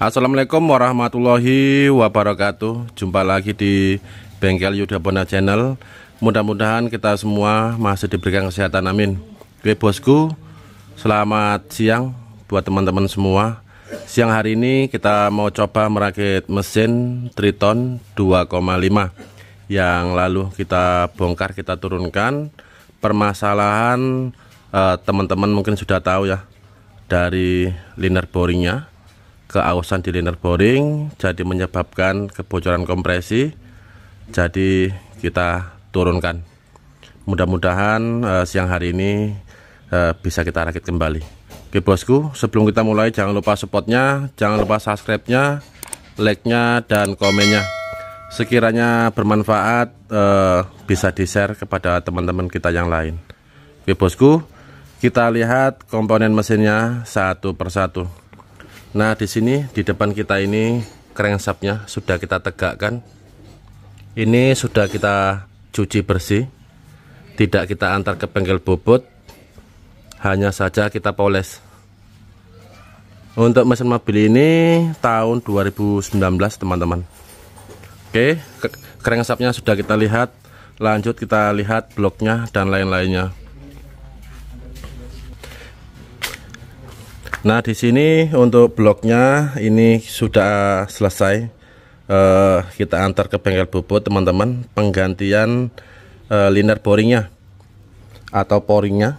Assalamualaikum warahmatullahi wabarakatuh. Jumpa lagi di Bengkel Yudapona Channel. Mudah-mudahan kita semua masih diberikan kesehatan, amin. Oke bosku, selamat siang buat teman-teman semua. Siang hari ini kita mau coba merakit mesin Triton 2,5. Yang lalu kita bongkar, kita turunkan. Permasalahan teman-teman mungkin sudah tahu ya, dari liner boringnya, keausan di liner boring jadi menyebabkan kebocoran kompresi, jadi kita turunkan. Mudah-mudahan siang hari ini bisa kita rakit kembali. Oke bosku, sebelum kita mulai jangan lupa supportnya, jangan lupa subscribe-nya, like-nya, dan komennya. Sekiranya bermanfaat bisa di-share kepada teman-teman kita yang lain. Oke bosku, kita lihat komponen mesinnya satu persatu. Nah, di sini di depan kita ini crankshaftnya sudah kita tegakkan. Ini sudah kita cuci bersih, tidak kita antar ke bengkel bobot, hanya saja kita poles. Untuk mesin mobil ini tahun 2019 teman-teman. Oke, crankshaftnya sudah kita lihat. Lanjut kita lihat bloknya dan lain-lainnya. Nah, di sini untuk bloknya ini sudah selesai. Kita antar ke bengkel bobot teman-teman, penggantian liner boringnya atau poringnya,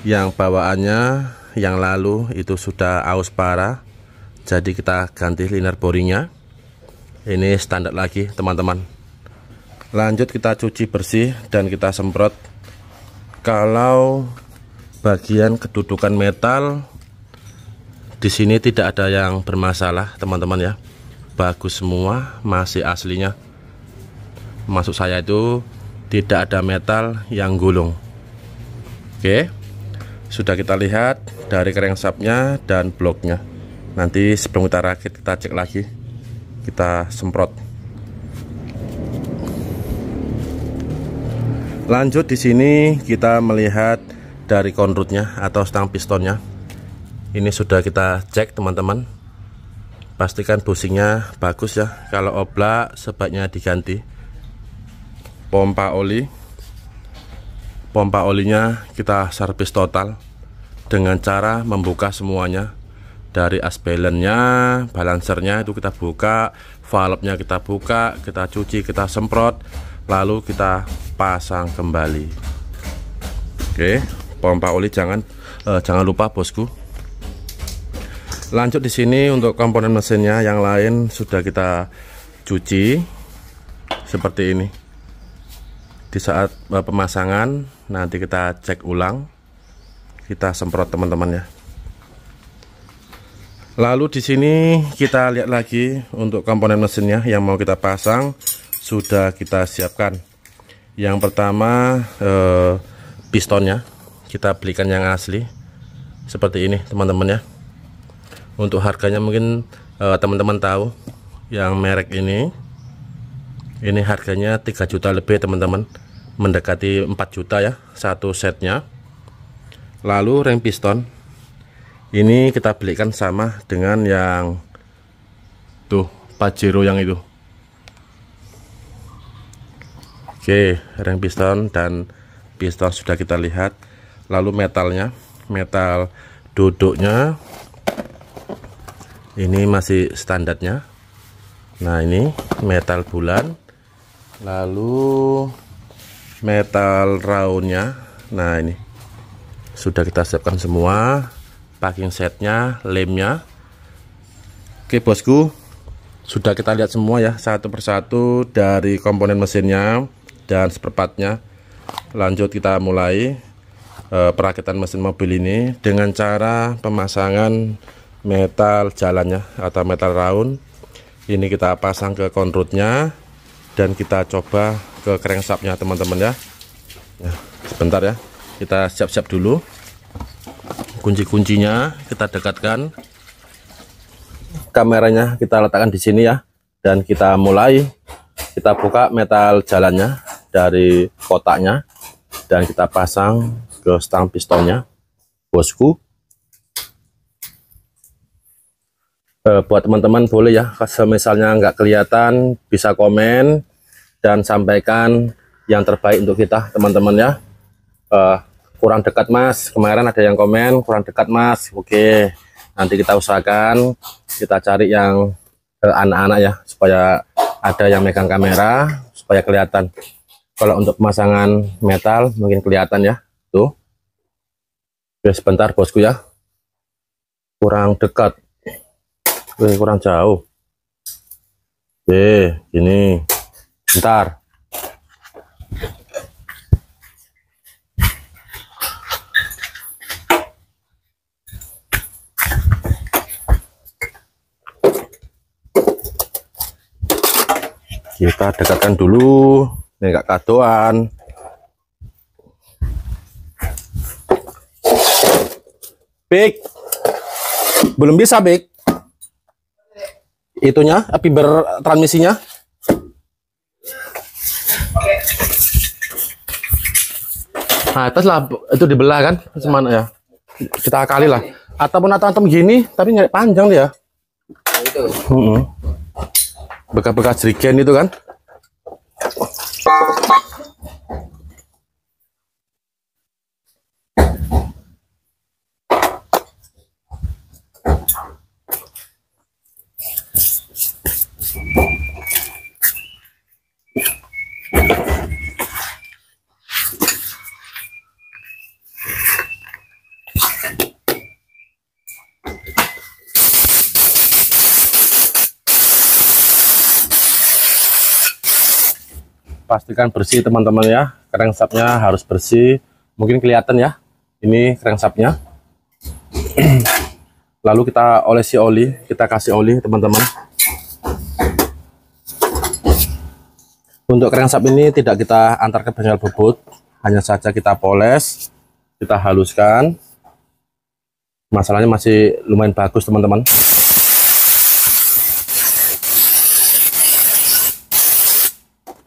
yang bawaannya yang lalu itu sudah aus parah, jadi kita ganti liner boringnya. Ini standar lagi teman-teman. Lanjut kita cuci bersih dan kita semprot. Kalau bagian kedudukan metal di sini tidak ada yang bermasalah teman-teman ya, bagus semua, masih aslinya. Maksud saya itu tidak ada metal yang gulung. Oke, sudah kita lihat dari crankshaftnya dan bloknya. Nanti sebelum kita rakit kita cek lagi, kita semprot. Lanjut di sini kita melihat dari konrutnya atau stang pistonnya. Ini sudah kita cek teman-teman. Pastikan bushingnya bagus ya. Kalau oblak sebaiknya diganti. Pompa oli, pompa olinya kita servis total dengan cara membuka semuanya. Dari asbelennya, balancernya itu kita buka, valve-nya kita buka, kita cuci, kita semprot, lalu kita pasang kembali. Oke, pompa oli jangan lupa bosku. Lanjut di sini untuk komponen mesinnya yang lain sudah kita cuci seperti ini. Di saat pemasangan nanti kita cek ulang, kita semprot teman-teman ya. Lalu di sini kita lihat lagi untuk komponen mesinnya yang mau kita pasang sudah kita siapkan. Yang pertama pistonnya kita belikan yang asli seperti ini teman-teman ya. Untuk harganya mungkin teman-teman tahu, yang merek ini harganya 3 juta lebih teman-teman, mendekati 4 juta ya satu setnya. Lalu rem piston ini kita belikan sama dengan yang tuh Pajero yang itu. Oke, rem piston dan piston sudah kita lihat. Lalu metalnya, metal duduknya ini masih standarnya. Nah, ini metal bulan. Lalu metal roundnya, nah ini sudah kita siapkan semua. Packing setnya, lemnya. Oke bosku, sudah kita lihat semua ya satu persatu dari komponen mesinnya dan seperempatnya. Lanjut kita mulai perakitan mesin mobil ini dengan cara pemasangan metal jalannya atau metal round. Ini kita pasang ke konrutnya dan kita coba ke crankshaftnya teman-teman ya. Nah, sebentar ya, kita siap-siap dulu. Kunci-kuncinya kita dekatkan, kameranya kita letakkan di sini ya, dan kita mulai. Kita buka metal jalannya dari kotaknya dan kita pasang ke stang pistonnya bosku. Buat teman-teman boleh ya, misalnya nggak kelihatan bisa komen dan sampaikan yang terbaik untuk kita teman-teman ya. Kurang dekat mas, kemarin ada yang komen kurang dekat mas. Oke, nanti kita usahakan kita cari yang anak-anak ya, supaya ada yang megang kamera supaya kelihatan. Kalau untuk pemasangan metal mungkin kelihatan ya tuh. Oke, sebentar bosku ya, kurang dekat. Oke, kurang jauh. Oke, ini bentar. Kita dekatkan dulu, ini enggak kadoan. Big, belum bisa Big. Itunya, api bertransmisinya. Nah, atas lah itu dibelah kan, semana ya. Kita kali lah. Ataupun atom gini, tapi nyari panjang dia. Itu. Bekas-bekas jerigen itu kan. Pastikan bersih teman-teman ya, crankshaftnya harus bersih. Mungkin kelihatan ya, ini crankshaftnya. Lalu kita olesi oli, kita kasih oli teman-teman. Untuk crankshaft ini tidak kita antar ke bengkel bobot, hanya saja kita poles, kita haluskan. Masalahnya masih lumayan bagus teman-teman.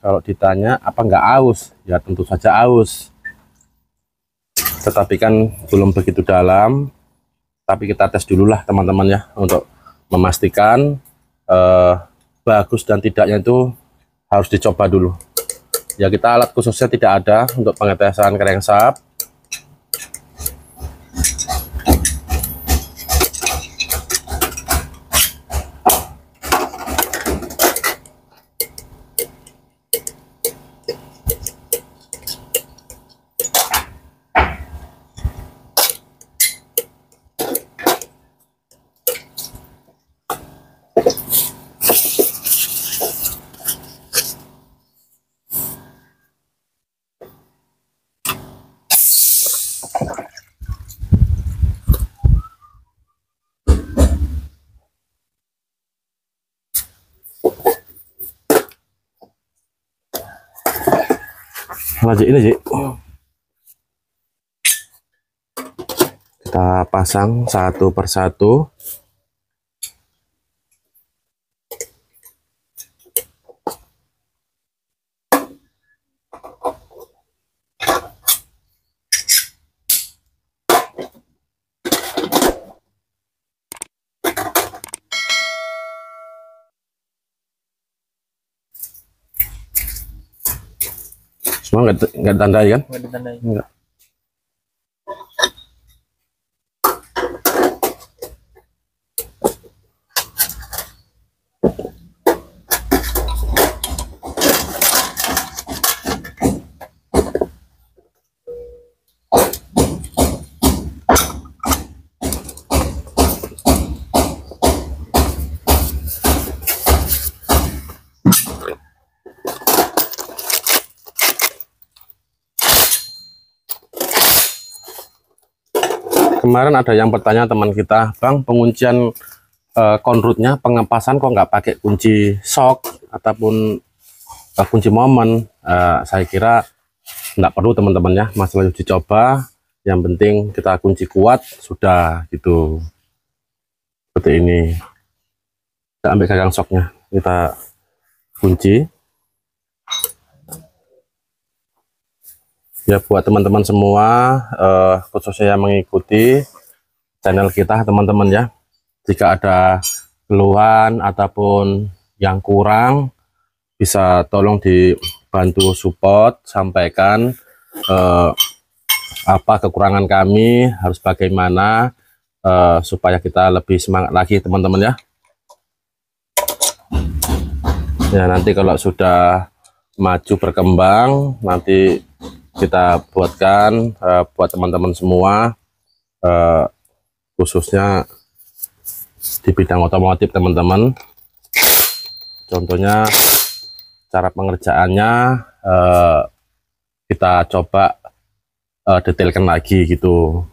Kalau ditanya apa nggak aus, ya tentu saja aus. Tetapi kan belum begitu dalam. Tapi kita tes dulu lah teman-teman ya, untuk memastikan bagus dan tidaknya itu harus dicoba dulu. Ya kita alat khususnya tidak ada untuk pengetesan crankshaft. Lanjut ini sih, kita pasang satu persatu. Semua nggak ditandai kan? Nggak ditandai. Enggak. Kemarin ada yang bertanya teman kita, Bang, penguncian konrutnya, pengepasan kok nggak pakai kunci shock ataupun kunci momen. Saya kira nggak perlu teman-teman ya, masalah uji coba, yang penting kita kunci kuat sudah gitu. Seperti ini. Kita ambil gagang shocknya, kita kunci. Ya buat teman-teman semua, khususnya yang mengikuti channel kita teman-teman ya, jika ada keluhan ataupun yang kurang, bisa tolong dibantu support, sampaikan apa kekurangan kami, harus bagaimana, supaya kita lebih semangat lagi teman-teman ya. Ya nanti kalau sudah maju berkembang, nanti kita buatkan buat teman-teman semua, khususnya di bidang otomotif teman-teman. Contohnya cara pengerjaannya kita coba detailkan lagi gitu.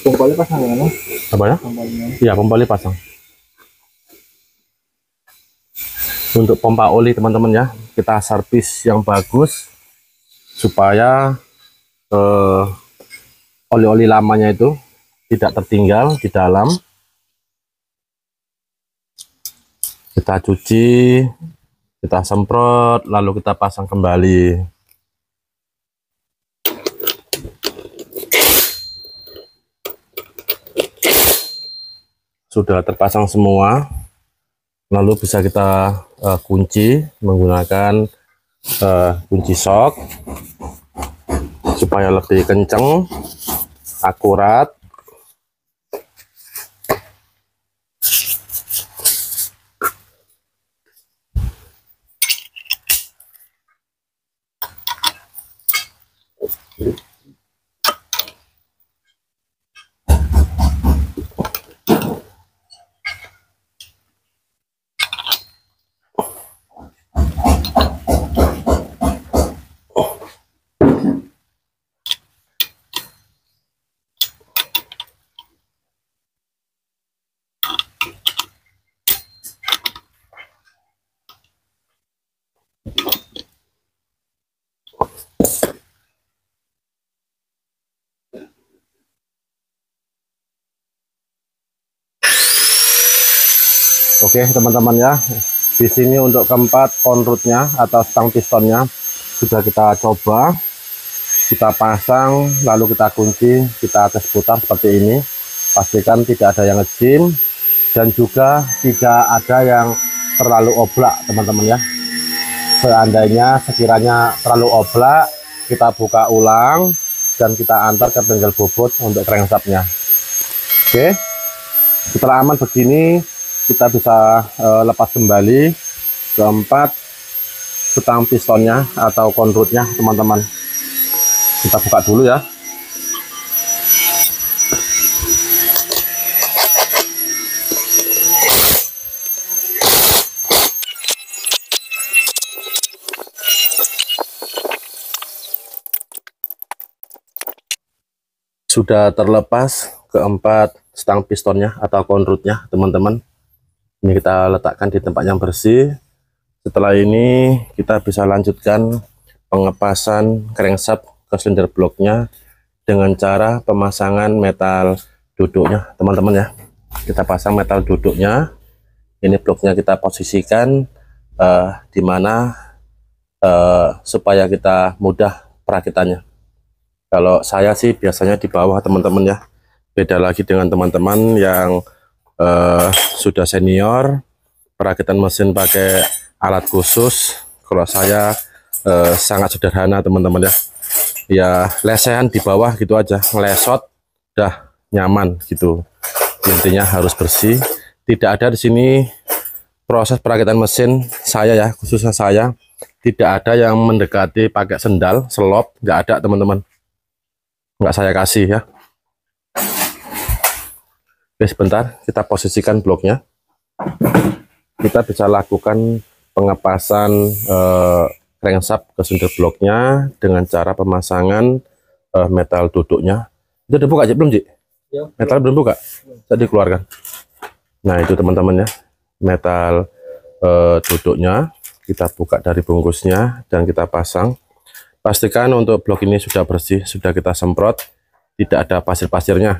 Pompa pasang ya? Apa ya? Iya, pompa oli pasang. Untuk pompa oli teman-teman ya, kita servis yang bagus supaya oli-oli lamanya itu tidak tertinggal di dalam. Kita cuci, kita semprot, lalu kita pasang kembali. Sudah terpasang semua, lalu bisa kita kunci menggunakan kunci sok supaya lebih kenceng, akurat. Oke teman-teman ya, di sini untuk keempat konrutnya atau stang pistonnya sudah kita coba, kita pasang, lalu kita kunci, kita tes putar seperti ini. Pastikan tidak ada yang ngejim dan juga tidak ada yang terlalu oblak teman-teman ya. Seandainya sekiranya terlalu oblak, kita buka ulang dan kita antar ke bengkel bobot untuk crankshaftnya. Oke, setelah aman begini, kita bisa lepas kembali keempat stang pistonnya atau konrutnya teman-teman. Kita buka dulu ya. Sudah terlepas keempat stang pistonnya atau konrutnya teman-teman. Ini kita letakkan di tempat yang bersih. Setelah ini kita bisa lanjutkan pengepasan crankshaft ke silinder bloknya dengan cara pemasangan metal duduknya teman-teman ya. Kita pasang metal duduknya. Ini bloknya kita posisikan di mana supaya kita mudah perakitannya. Kalau saya sih biasanya di bawah teman-teman ya. Beda lagi dengan teman-teman yang sudah senior, perakitan mesin pakai alat khusus. Kalau saya sangat sederhana teman-teman ya. Ya lesehan di bawah gitu aja, ngelesot, udah nyaman gitu. Intinya harus bersih. Tidak ada di sini proses perakitan mesin saya ya, khususnya saya tidak ada yang mendekati pakai sendal, selop, nggak ada teman-teman. Nggak saya kasih ya. Oke, sebentar kita posisikan bloknya. Kita bisa lakukan pengepasan crankshaft ke silinder bloknya dengan cara pemasangan metal duduknya. Itu udah buka aja belum, Ci? Ya, metal belum buka. Tadi keluarkan. Nah, itu teman-teman ya. Metal duduknya kita buka dari bungkusnya dan kita pasang. Pastikan untuk blok ini sudah bersih, sudah kita semprot, tidak ada pasir-pasirnya.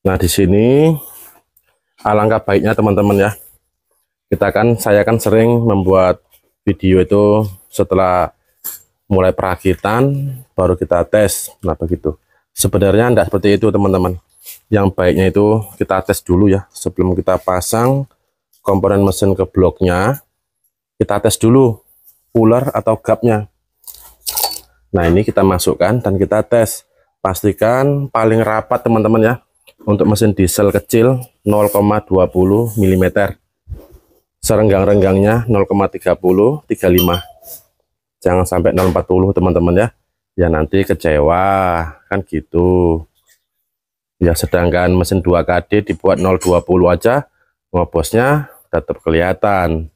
Nah, di sini alangkah baiknya teman-teman ya. Saya kan sering membuat video itu setelah mulai perakitan baru kita tes. Nah, begitu. Sebenarnya tidak seperti itu teman-teman. Yang baiknya itu kita tes dulu ya sebelum kita pasang komponen mesin ke bloknya. Kita tes dulu puller atau gapnya. Nah, ini kita masukkan dan kita tes. Pastikan paling rapat teman-teman ya. Untuk mesin diesel kecil 0,20 mm. Serenggang-renggangnya 0,30 35. Jangan sampai 0,40 teman-teman ya. Ya nanti kecewa kan gitu. Ya sedangkan mesin 2KD dibuat 0,20 aja, ngobosnya tetap kelihatan.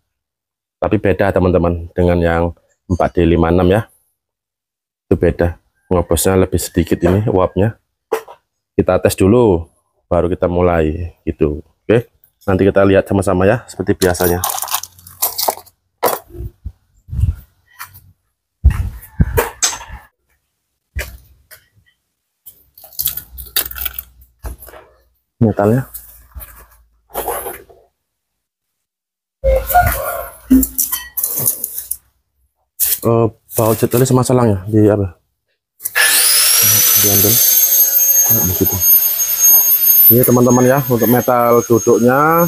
Tapi beda teman-teman dengan yang 4D56 ya. Itu beda. Ngobosnya lebih sedikit ini uapnya. Kita tes dulu baru kita mulai gitu. Oke. Nanti kita lihat sama-sama ya, seperti biasanya. Metalnya. Baut jet tadi semasalahnya di apa? Diambil. Nah, begitu. Ini teman-teman ya, untuk metal duduknya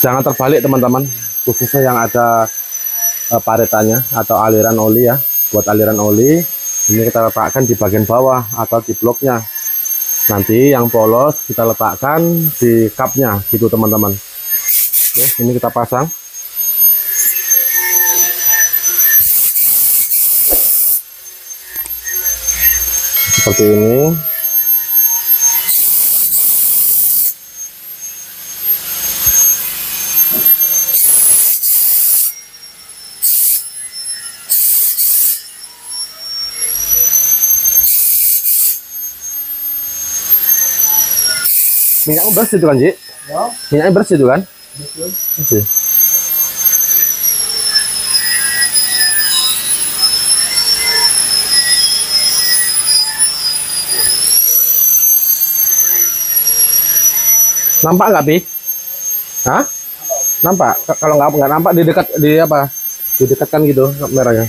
jangan terbalik teman-teman, khususnya yang ada paretannya atau aliran oli ya. Buat aliran oli ini kita letakkan di bagian bawah atau di bloknya. Nanti yang polos kita letakkan di cupnya gitu teman-teman. Oke, ini kita pasang. Seperti ini. Minyaknya bersih itu kan, Ji? Ya. Minyaknya bersih itu kan? Bersih. Nampak nggak, Pi? Hah? Nampak? Kalau nggak nampak di dekat di apa? Didekatkan gitu merahnya.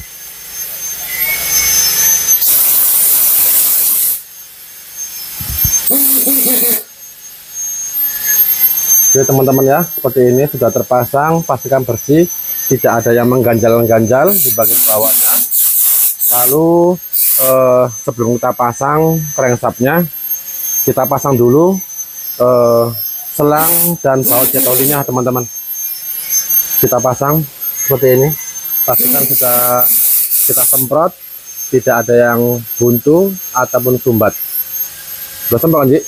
Oke teman-teman ya, seperti ini sudah terpasang, pastikan bersih, tidak ada yang mengganjal-ganjal di bagian bawahnya. Lalu sebelum kita pasang crankshaftnya, kita pasang dulu selang dan baut jet olinya teman-teman. Kita pasang seperti ini, pastikan sudah kita semprot, tidak ada yang buntu ataupun sumbat. Sudah semprot kan, Ji?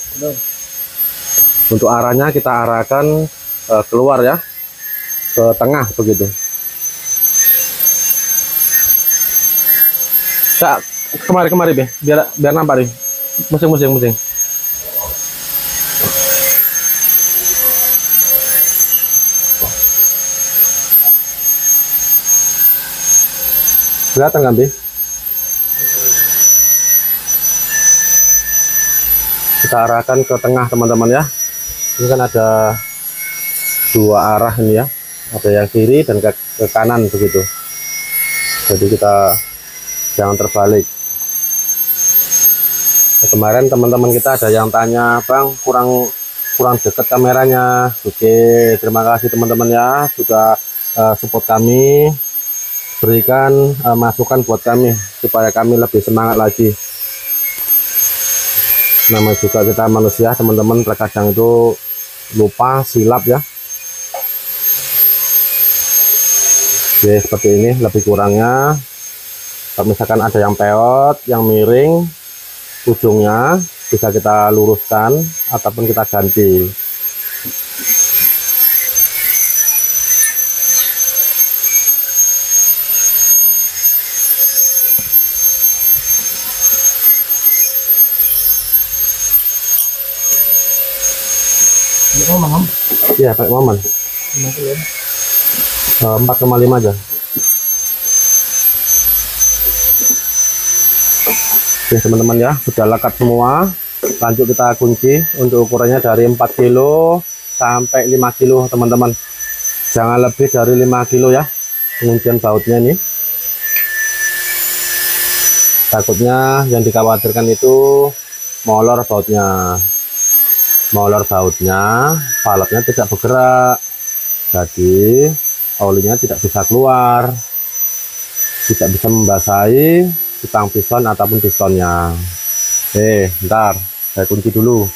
Untuk arahnya kita arahkan keluar ya, ke tengah begitu. Kak, kemari Be, biar nampak nih. Musing. Kelihatan kan, Be? Kita arahkan ke tengah teman-teman ya. Ini kan ada dua arah ini ya, ada yang kiri dan ke kanan begitu. Jadi kita jangan terbalik. Kemarin teman-teman kita ada yang tanya, Bang, kurang dekat kameranya. Oke, terima kasih teman-teman ya sudah support kami, berikan masukan buat kami supaya kami lebih semangat lagi. Nama juga kita manusia teman-teman, terkadang itu lupa, silap ya. Oke, seperti ini lebih kurangnya. Kalau misalkan ada yang peot, yang miring ujungnya, bisa kita luruskan ataupun kita ganti. Iya, pakai momen 4,5 aja. Oke teman-teman ya, sudah lekat semua. Lanjut kita kunci. Untuk ukurannya dari 4 kilo sampai 5 kilo teman-teman, jangan lebih dari 5 kilo ya penguncian bautnya ini. Takutnya yang dikhawatirkan itu molor bautnya, valve-nya tidak bergerak, jadi olinya tidak bisa keluar, tidak bisa membasahi stang piston ataupun pistonnya. Bentar, saya kunci dulu.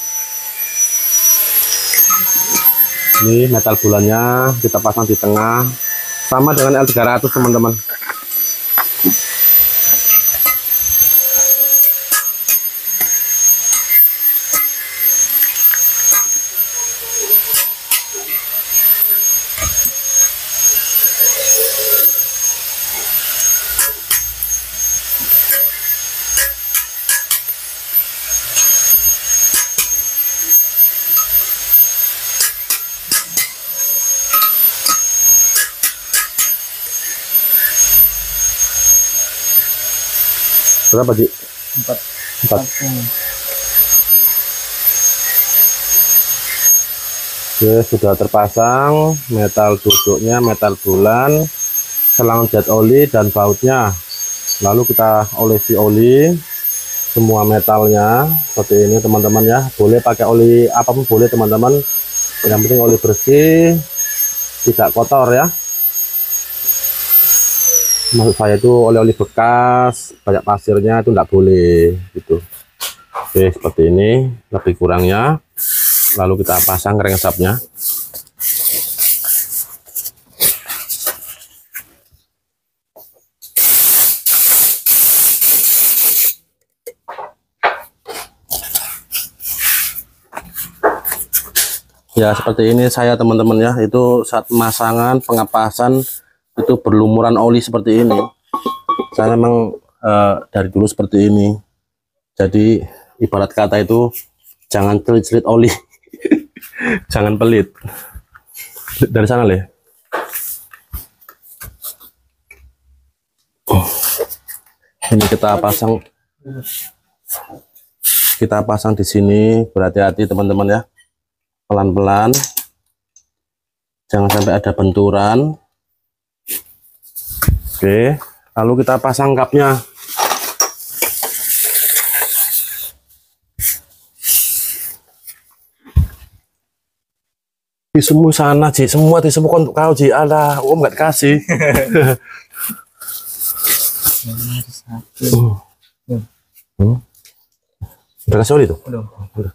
Ini metal bulannya kita pasang di tengah, sama dengan L300 teman-teman. Berapa Ji? 4. Oke, sudah terpasang metal duduknya, metal bulan, selang jet oli dan bautnya. Lalu kita olesi oli semua metalnya seperti ini teman-teman ya. Boleh pakai oli apapun boleh teman-teman, yang penting oli bersih, tidak kotor ya. Maksud saya itu oli-oli bekas banyak pasirnya itu enggak boleh gitu. Oke, seperti ini lebih kurangnya. Lalu kita pasang crankshaftnya. Ya seperti ini saya teman-teman ya, itu saat pemasangan pengapasan itu berlumuran oli seperti ini. Saya memang dari dulu seperti ini, jadi ibarat kata itu jangan celit-celit oli. Jangan pelit. Dari sana Le. Ini kita pasang di sini, berhati-hati teman-teman ya, pelan-pelan, jangan sampai ada benturan. Oke, lalu kita pasang kapnya. Di semua sana Ji, semua disemukan untuk kau Ji. Alah, Om nggak dikasih. Udah kasih oli tuh? Udah.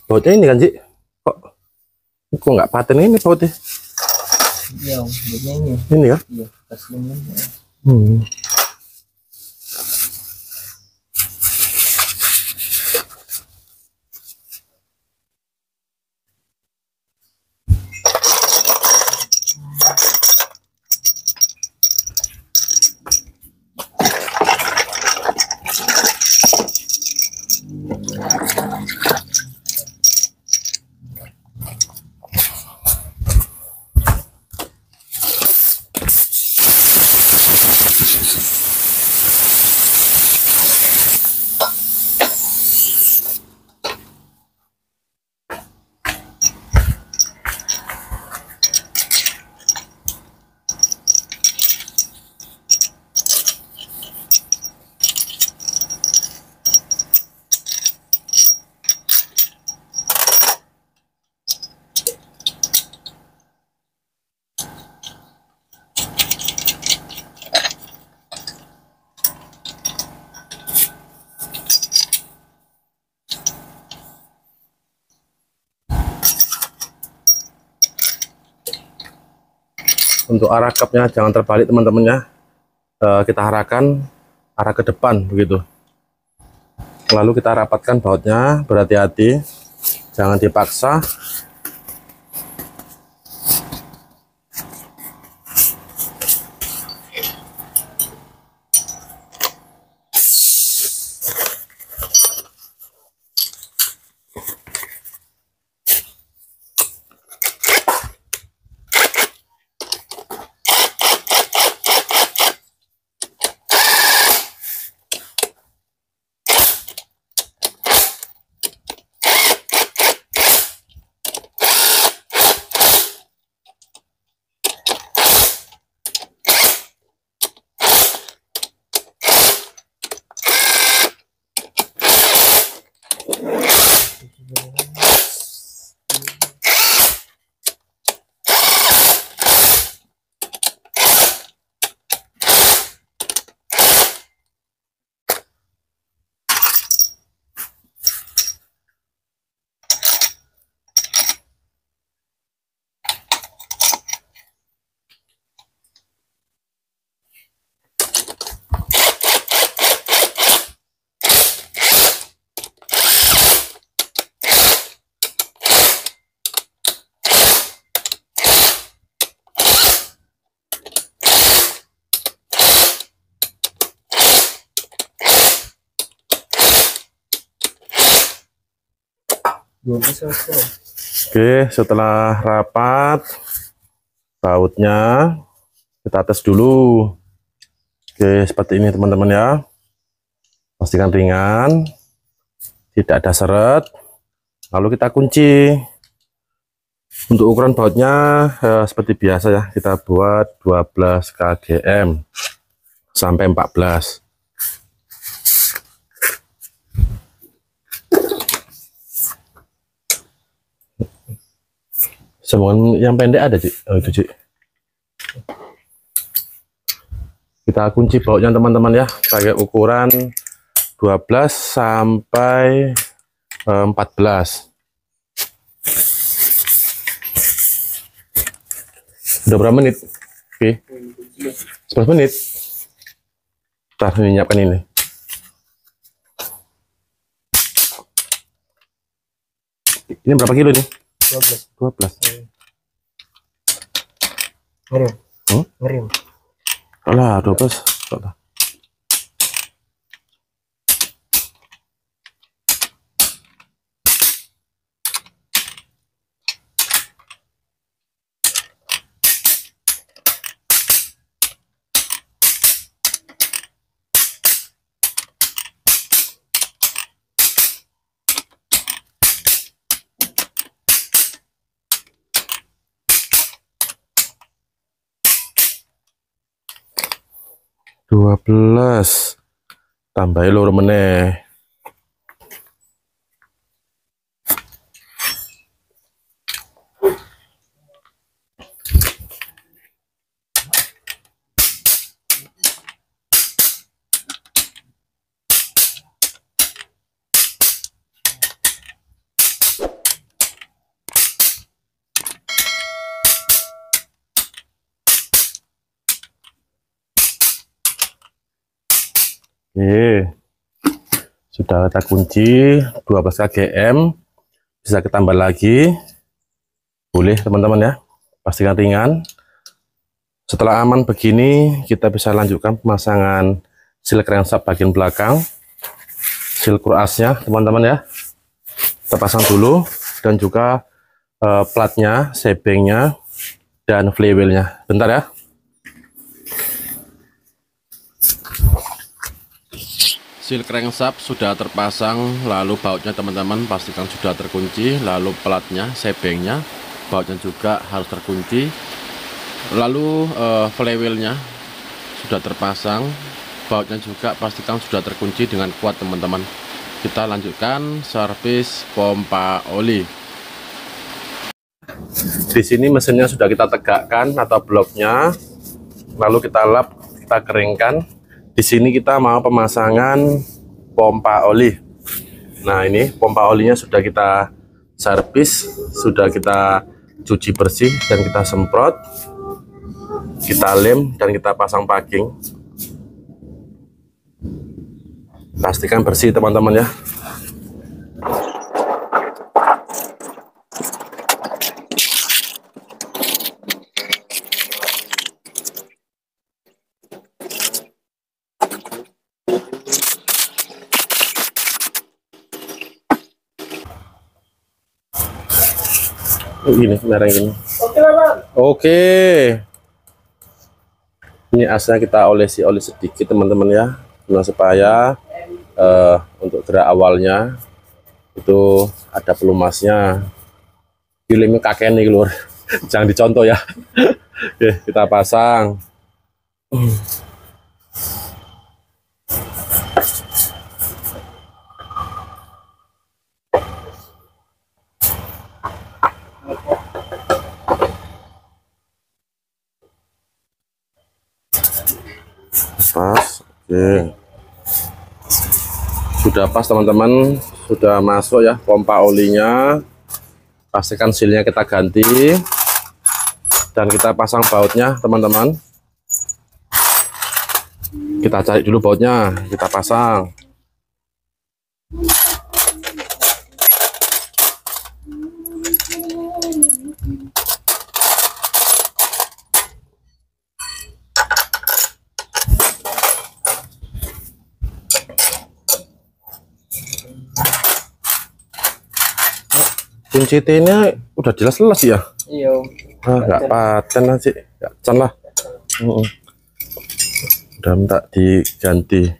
Bautnya ini kan Ji? Kok nggak paten ini bautnya? Iya, bautnya ini. Ini ya? Iya, kasihnya. Untuk arah kapnya jangan terbalik teman-teman ya. Kita arahkan arah ke depan begitu. Lalu kita rapatkan bautnya, berhati-hati, jangan dipaksa. 12 ekor. Oke, setelah rapat bautnya kita tes dulu. Oke, seperti ini teman-teman ya. Pastikan ringan, tidak ada seret. Lalu kita kunci. Untuk ukuran bautnya seperti biasa ya, kita buat 12 kgm sampai 14. Sambungan yang pendek ada, Cik? Oh, itu, Cik. Kita kunci bautnya teman-teman ya, pakai ukuran 12 sampai 14. Udah berapa menit? Oke. 11 menit. Ntar menyiapkan ini. Ini berapa kilo nih? 12. Ngerim. Hmm? Ngerim. Alah, 12. Alah. Dua belas tambahin loro meneh. Oke, sudah kita kunci 12 kgm, bisa kita tambah lagi, boleh teman-teman ya, pastikan ringan. Setelah aman begini, kita bisa lanjutkan pemasangan seal crankshaft bagian belakang, seal asnya teman-teman ya, kita pasang dulu, dan juga platnya, sebengnya, dan flywheelnya. Bentar ya. Seal crankshaft sudah terpasang, lalu bautnya teman-teman pastikan sudah terkunci, lalu platnya, sebengnya, bautnya juga harus terkunci, lalu flywheelnya sudah terpasang, bautnya juga pastikan sudah terkunci dengan kuat teman-teman. Kita lanjutkan servis pompa oli. Di sini mesinnya sudah kita tegakkan atau bloknya, lalu kita lap, kita keringkan. Di sini kita mau pemasangan pompa oli. Nah, ini pompa olinya sudah kita servis, sudah kita cuci bersih dan kita semprot, kita lem dan kita pasang packing. Pastikan bersih teman-teman ya. Ini merah ini. Oke lah, Bang. Oke. Ini asnya kita olesi sedikit teman-teman ya, nah, supaya untuk gerak awalnya itu ada pelumasnya. Filmnya kakek nih keluar. Jangan dicontoh ya. Oke, kita pasang. Pas, oke, sudah pas teman-teman, sudah masuk ya pompa olinya. Pastikan sealnya kita ganti dan kita pasang bautnya teman-teman. Kita cari dulu bautnya, kita pasang. Kunci T-nya udah jelas-jelas ya. Iya. Nggak paten sih, nggak can lah. Udah minta diganti.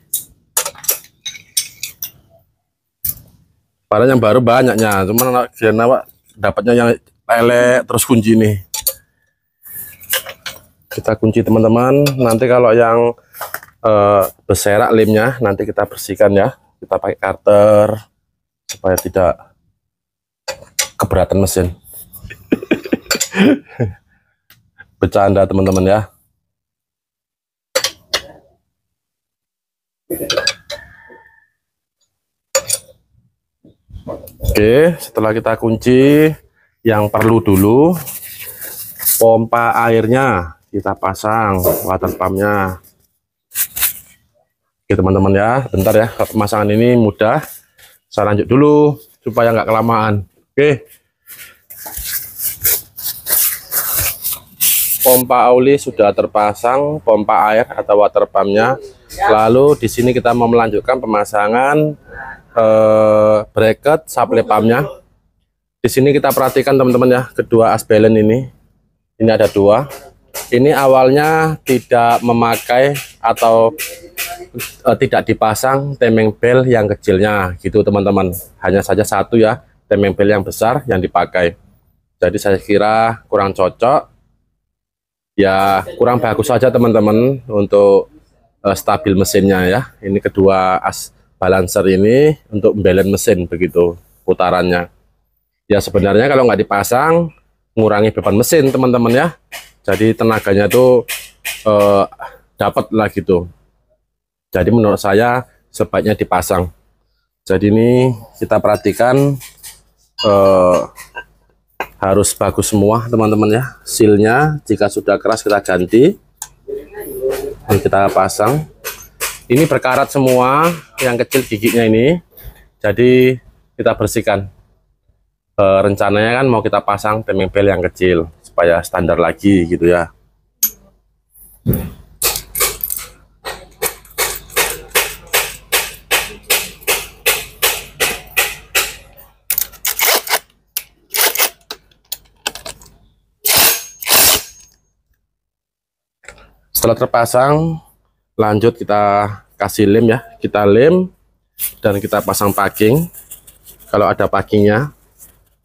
Padahal yang baru banyaknya, cuman karena dapatnya yang lele terus kunci nih. Kita kunci teman-teman. Nanti kalau yang berserak lemnya nanti kita bersihkan ya. Kita pakai cutter supaya tidak keberatan mesin. Bercanda teman-teman ya. Oke, setelah kita kunci, yang perlu dulu pompa airnya kita pasang, water pumpnya. Oke teman-teman ya, bentar ya, pemasangan ini mudah. Saya lanjut dulu supaya nggak kelamaan. Oke, pompa oli sudah terpasang, pompa air atau water pumpnya. Lalu di sini kita mau melanjutkan pemasangan bracket supply pumpnya. Di sini kita perhatikan teman-teman ya, kedua as balance ini ada dua. Ini awalnya tidak memakai atau tidak dipasang timing bell yang kecilnya gitu teman-teman, hanya saja satu ya timing bell yang besar yang dipakai. Jadi saya kira kurang cocok ya, kurang bagus saja teman-teman untuk stabil mesinnya ya. Ini kedua as balancer ini untuk balance mesin begitu putarannya ya. Sebenarnya kalau nggak dipasang ngurangi beban mesin teman-teman ya, jadi tenaganya tuh dapat lah gitu. Jadi menurut saya sebaiknya dipasang. Jadi ini kita perhatikan harus bagus semua teman-teman ya. Sealnya jika sudah keras kita ganti. Ini kita pasang. Ini berkarat semua, yang kecil giginya ini. Jadi kita bersihkan. Rencananya kan mau kita pasang timing bell yang kecil supaya standar lagi gitu ya. Setelah terpasang, lanjut kita kasih lem ya, kita lem dan kita pasang packing kalau ada packingnya.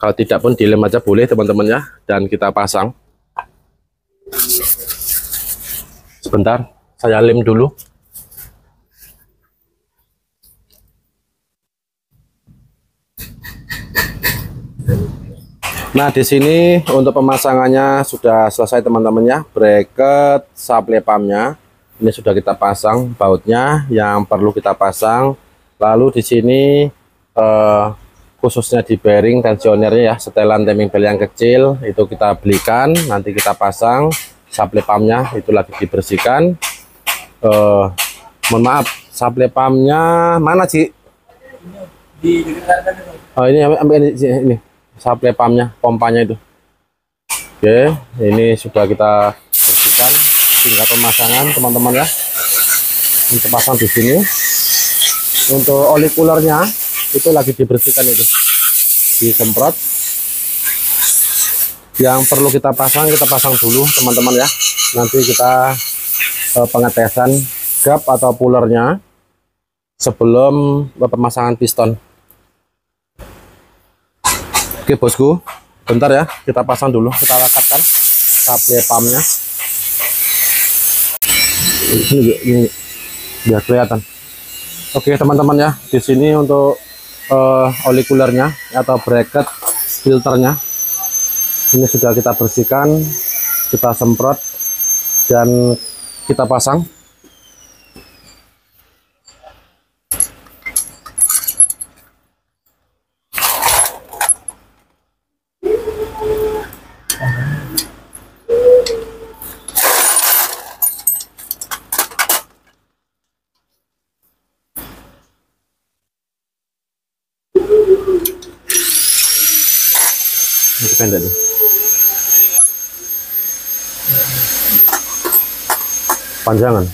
Kalau tidak pun dilem aja boleh teman-teman ya, dan kita pasang. Sebentar, saya lem dulu. Nah, di sini untuk pemasangannya sudah selesai teman-teman ya. Bracket supply pumpnya ini sudah kita pasang, bautnya yang perlu kita pasang. Lalu di sini khususnya di bearing tensionernya ya, setelan timing bell yang kecil itu kita belikan, nanti kita pasang. Supply pumpnya itu lagi dibersihkan. Mohon maaf, supply pumpnya mana sih? Oh, ini ambil ini supply pumpnya, pompanya itu. Oke, ini sudah kita bersihkan. Tinggal pemasangan teman-teman ya. Untuk pasang di sini. Untuk oli coolernya itu lagi dibersihkan, itu disemprot. Yang perlu kita pasang dulu teman-teman ya. Nanti kita pengetesan gap atau pullernya sebelum pemasangan piston. Oke bosku, bentar ya, kita pasang dulu, kita lekatkan supply pumpnya. Ini biar kelihatan. Oke teman-teman ya, di sini untuk oli coolernya atau bracket filternya ini sudah kita bersihkan, kita semprot dan kita pasang. Ini pendek nih. Panjangan.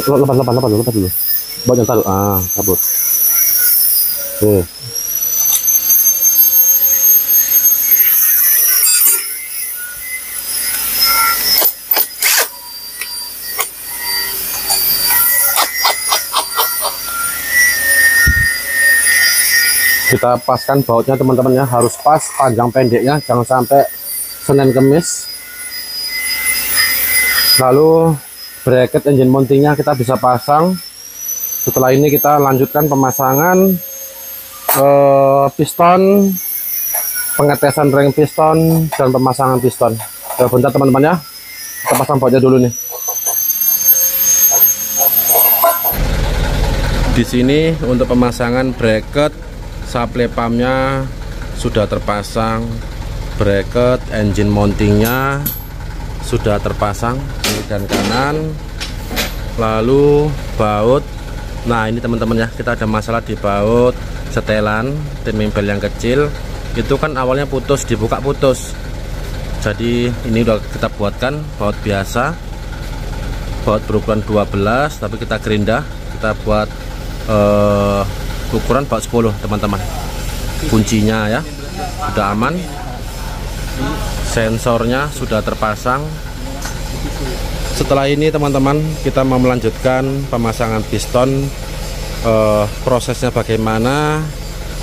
lepas dulu. Bautnya taruh. Kabut. Oke. Kita paskan bautnya teman-teman ya, harus pas panjang pendeknya, jangan sampai Senin Kemis. Lalu bracket engine mountingnya kita bisa pasang. Setelah ini kita lanjutkan pemasangan piston, pengetesan ring piston, dan pemasangan piston. Bentar teman-teman ya, kita pasang bautnya dulu nih. Di sini untuk pemasangan bracket, supply pumpnya sudah terpasang, bracket engine mountingnya sudah terpasang kiri dan kanan. Lalu baut, nah ini teman-teman ya, kita ada masalah di baut setelan timing bel yang kecil itu kan awalnya putus, dibuka putus. Jadi ini udah kita buatkan baut biasa, baut berukuran 12, tapi kita gerinda, kita buat ukuran baut 10 teman-teman. Kuncinya ya sudah aman, sensornya sudah terpasang. Setelah ini teman-teman kita mau melanjutkan pemasangan piston. Prosesnya bagaimana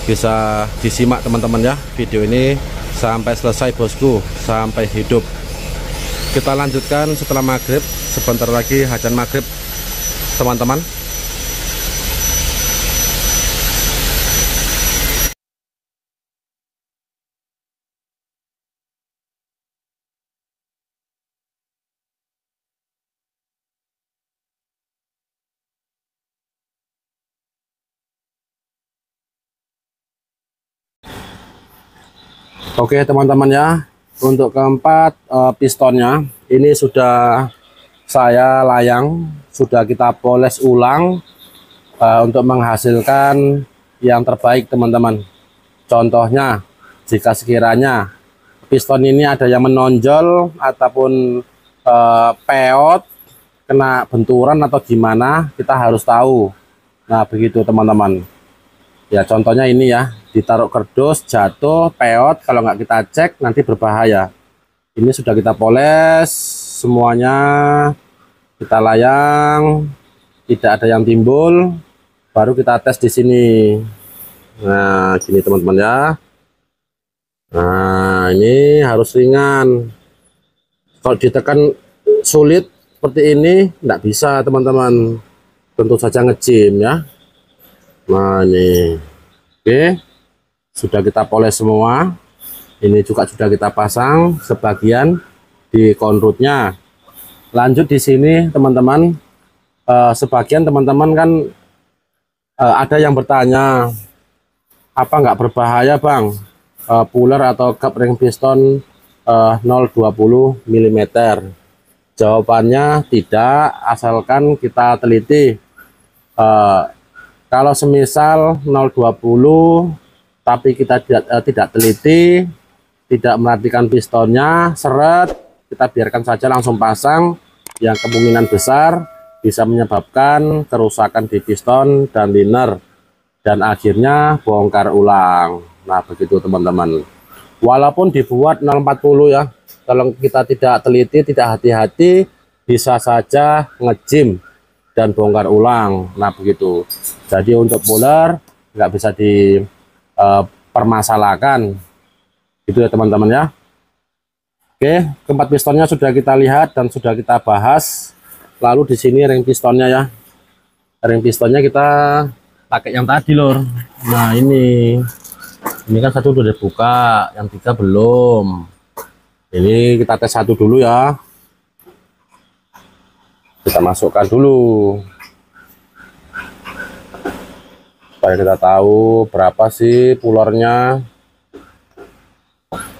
bisa disimak teman-teman ya, video ini sampai selesai bosku, sampai hidup. Kita lanjutkan setelah maghrib, sebentar lagi azan maghrib teman-teman. Oke teman-teman ya, untuk keempat pistonnya ini sudah saya layang, sudah kita poles ulang untuk menghasilkan yang terbaik teman-teman. Contohnya jika sekiranya piston ini ada yang menonjol ataupun peot, kena benturan atau gimana, kita harus tahu. Nah begitu teman-teman ya, contohnya ini ya, ditaruh kerdus, jatuh, peot, kalau nggak kita cek nanti berbahaya. Ini sudah kita poles semuanya, kita layang, tidak ada yang timbul, baru kita tes di sini. Nah gini teman-teman ya. Nah ini harus ringan, kalau ditekan sulit seperti ini nggak bisa teman-teman, tentu saja ngejim ya. Nah ini oke, sudah kita poles semua. Ini juga sudah kita pasang sebagian di konrutnya. Lanjut di sini teman-teman, sebagian teman-teman kan ada yang bertanya, apa nggak berbahaya bang puller atau cup ring piston 0,20 mm? Jawabannya tidak, asalkan kita teliti. Kalau semisal 0,20 tapi kita tidak teliti, tidak merhatikan pistonnya, seret, kita biarkan saja langsung pasang, yang kemungkinan besar bisa menyebabkan kerusakan di piston dan liner, dan akhirnya bongkar ulang. Nah begitu teman-teman. Walaupun dibuat 0,40 ya, kalau kita tidak teliti, tidak hati-hati, bisa saja ngejim dan bongkar ulang. Nah begitu. Jadi untuk puller nggak bisa dipermasalahkan gitu ya teman-teman ya. Oke, keempat pistonnya sudah kita lihat dan sudah kita bahas. Lalu di sini ring pistonnya ya, ring pistonnya kita pakai yang tadi lor. Nah ini kan satu udah dibuka, yang tiga belum. Ini kita tes satu dulu ya, kita masukkan dulu supaya kita tahu berapa sih pullernya.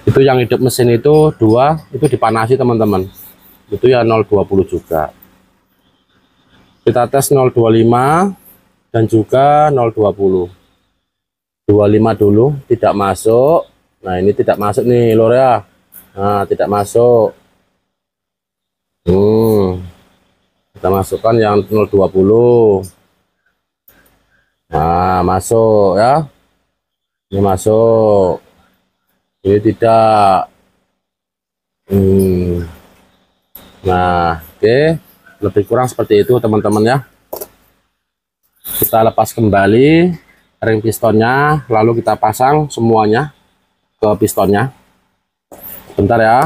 Itu yang hidup mesin itu 2, itu dipanasi teman-teman, itu ya 0,20 juga. Kita tes 0,25 dan juga 0,20. 25 dulu tidak masuk. Nah ini tidak masuk nih lor ya, nah tidak masuk. Kita masukkan yang 020. Nah, masuk ya. Ini masuk. Ini tidak. Nah, oke. Lebih kurang seperti itu teman-teman ya. Kita lepas kembali ring pistonnya, lalu kita pasang semuanya ke pistonnya. Bentar ya.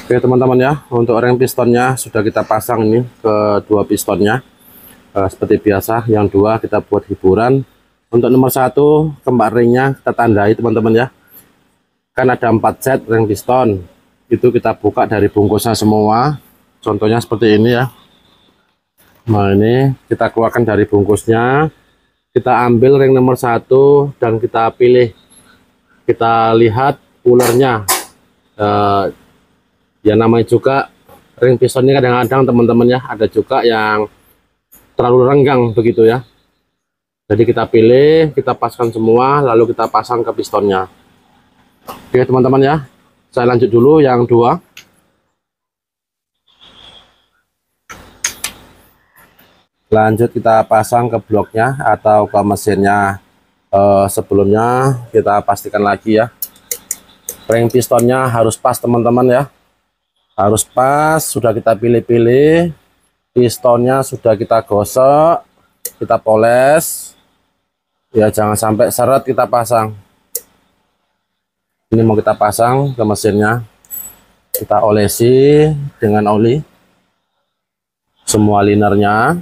Oke teman-teman ya, untuk ring pistonnya sudah kita pasang ini ke dua pistonnya. Seperti biasa, yang dua kita buat hiburan. Untuk nomor 1 kembar ringnya kita tandai teman-teman ya. Kan ada 4 set ring piston, itu kita buka dari bungkusnya semua. Contohnya seperti ini ya. Nah ini kita keluarkan dari bungkusnya, kita ambil ring nomor 1 dan kita pilih, kita lihat ulernya. Ya namanya juga ring piston ini kadang-kadang teman-teman ya, ada juga yang terlalu renggang begitu ya. Jadi kita pilih, kita paskan semua, lalu kita pasang ke pistonnya. Oke teman-teman ya, saya lanjut dulu yang dua. Lanjut kita pasang ke bloknya atau ke mesinnya. Sebelumnya kita pastikan lagi ya, ring pistonnya harus pas teman-teman ya. Harus pas, sudah kita pilih-pilih, pistonnya sudah kita gosok, kita poles ya, jangan sampai seret kita pasang. Ini mau kita pasang ke mesinnya, kita olesi dengan oli semua linernya,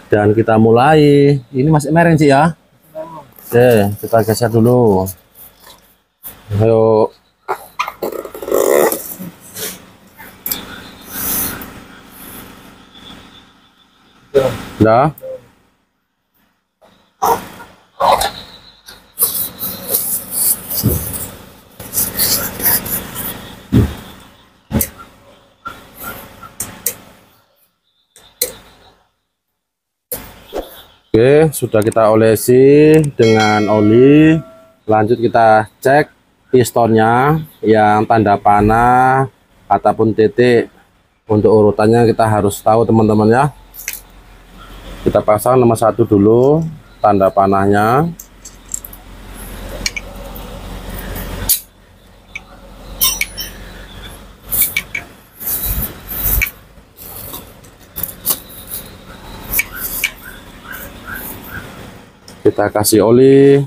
dan kita mulai. Ini masih mereng sih ya. Oke, kita geser dulu. Ayo. Udah. Oke, sudah kita olesi dengan oli. Lanjut kita cek pistonnya yang tanda panah ataupun titik. Untuk urutannya kita harus tahu teman-teman ya. Kita pasang nomor 1 dulu, tanda panahnya. Kita kasih oli.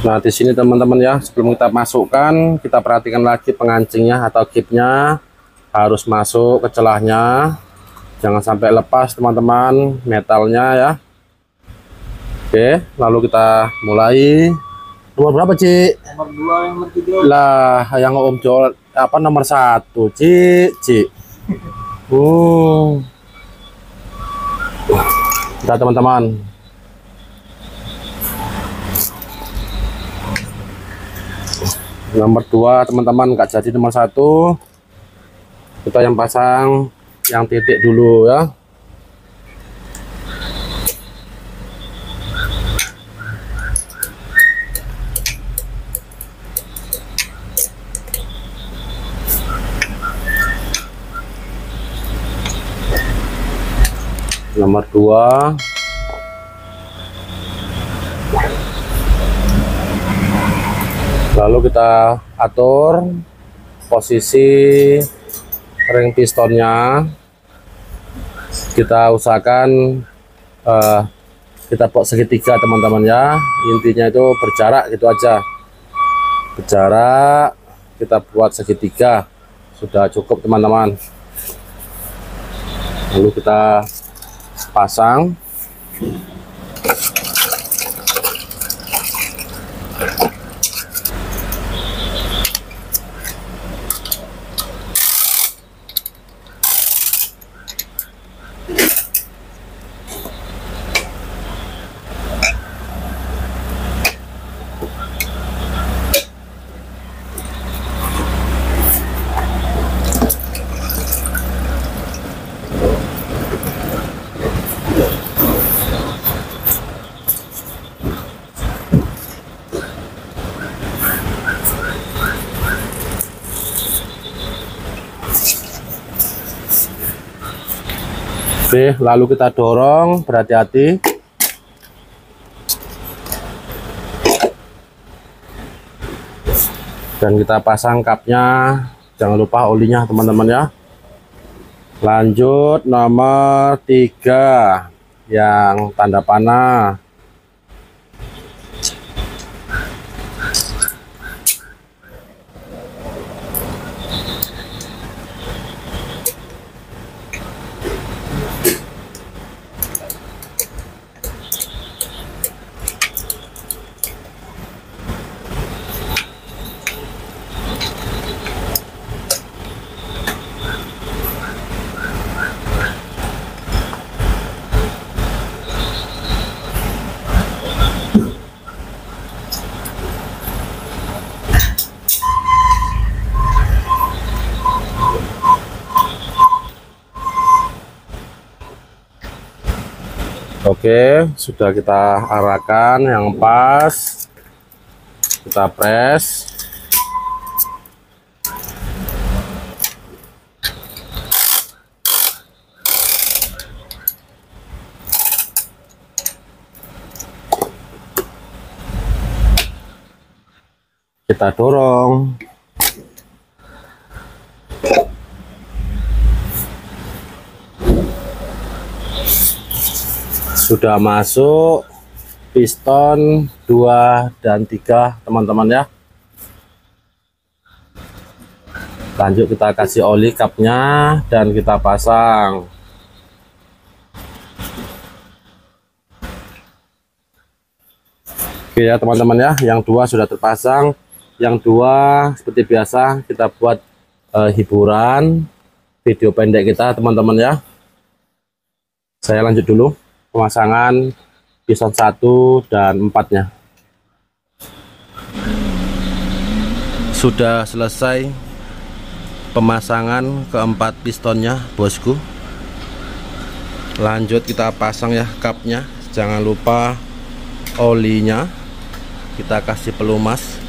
Nah di sini teman-teman ya, sebelum kita masukkan, kita perhatikan lagi pengancingnya atau gipnya harus masuk ke celahnya, jangan sampai lepas teman-teman metalnya ya. Oke, lalu kita mulai. Nomor berapa Ci? Nomor 2 yang nomor 3. Lah yang Om jual apa nomor 1 Ci. Nah teman-teman, nomor 2 teman-teman nggak jadi nomor 1, kita yang pasang yang titik dulu ya. nomor 2. Lalu kita atur posisi ring pistonnya, kita usahakan kita buat segitiga teman-teman ya. Intinya itu berjarak gitu aja, berjarak kita buat segitiga sudah cukup teman-teman. Lalu kita pasang. Oke, lalu kita dorong berhati-hati. Dan kita pasang kapnya, jangan lupa olinya teman-teman ya. Lanjut nomor 3 yang tanda panah. Oke, sudah kita arahkan yang pas, kita press. Kita dorong. Sudah masuk piston 2 dan 3 teman-teman ya. Lanjut kita kasih oli kapnya dan kita pasang. Oke ya teman-teman ya, yang 2 sudah terpasang. Yang 2 seperti biasa kita buat hiburan video pendek kita teman-teman ya. Saya lanjut dulu pemasangan piston 1 dan 4-nya. Sudah selesai pemasangan keempat pistonnya bosku. Lanjut kita pasang ya kapnya, jangan lupa olinya kita kasih pelumas.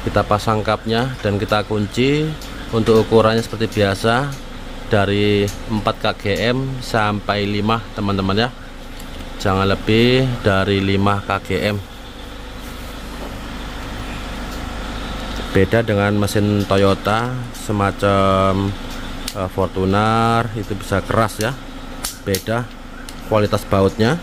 Kita pasang kapnya dan kita kunci. Untuk ukurannya seperti biasa dari 4 kgm sampai 5 teman-teman ya, jangan lebih dari 5 kgm. Beda dengan mesin Toyota semacam Fortuner, itu bisa keras ya, beda kualitas bautnya.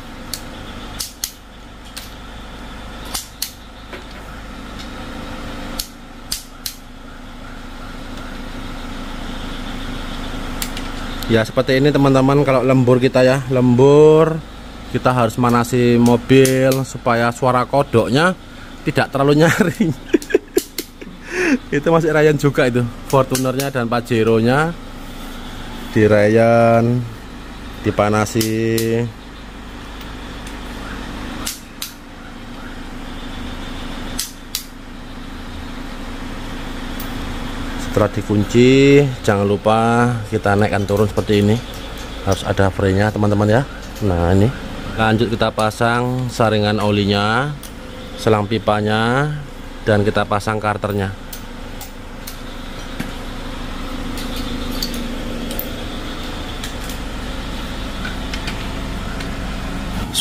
Ya seperti ini teman-teman. Kalau lembur kita ya, lembur kita harus manasi mobil supaya suara kodoknya tidak terlalu nyaring. Itu masih Ryan juga itu, Fortunernya dan Pajero nya di Ryan dipanasi. Setelah dikunci, jangan lupa kita naikkan turun seperti ini. Harus ada frame-nya teman-teman ya. Nah ini, lanjut kita pasang saringan olinya, selang pipanya, dan kita pasang karternya.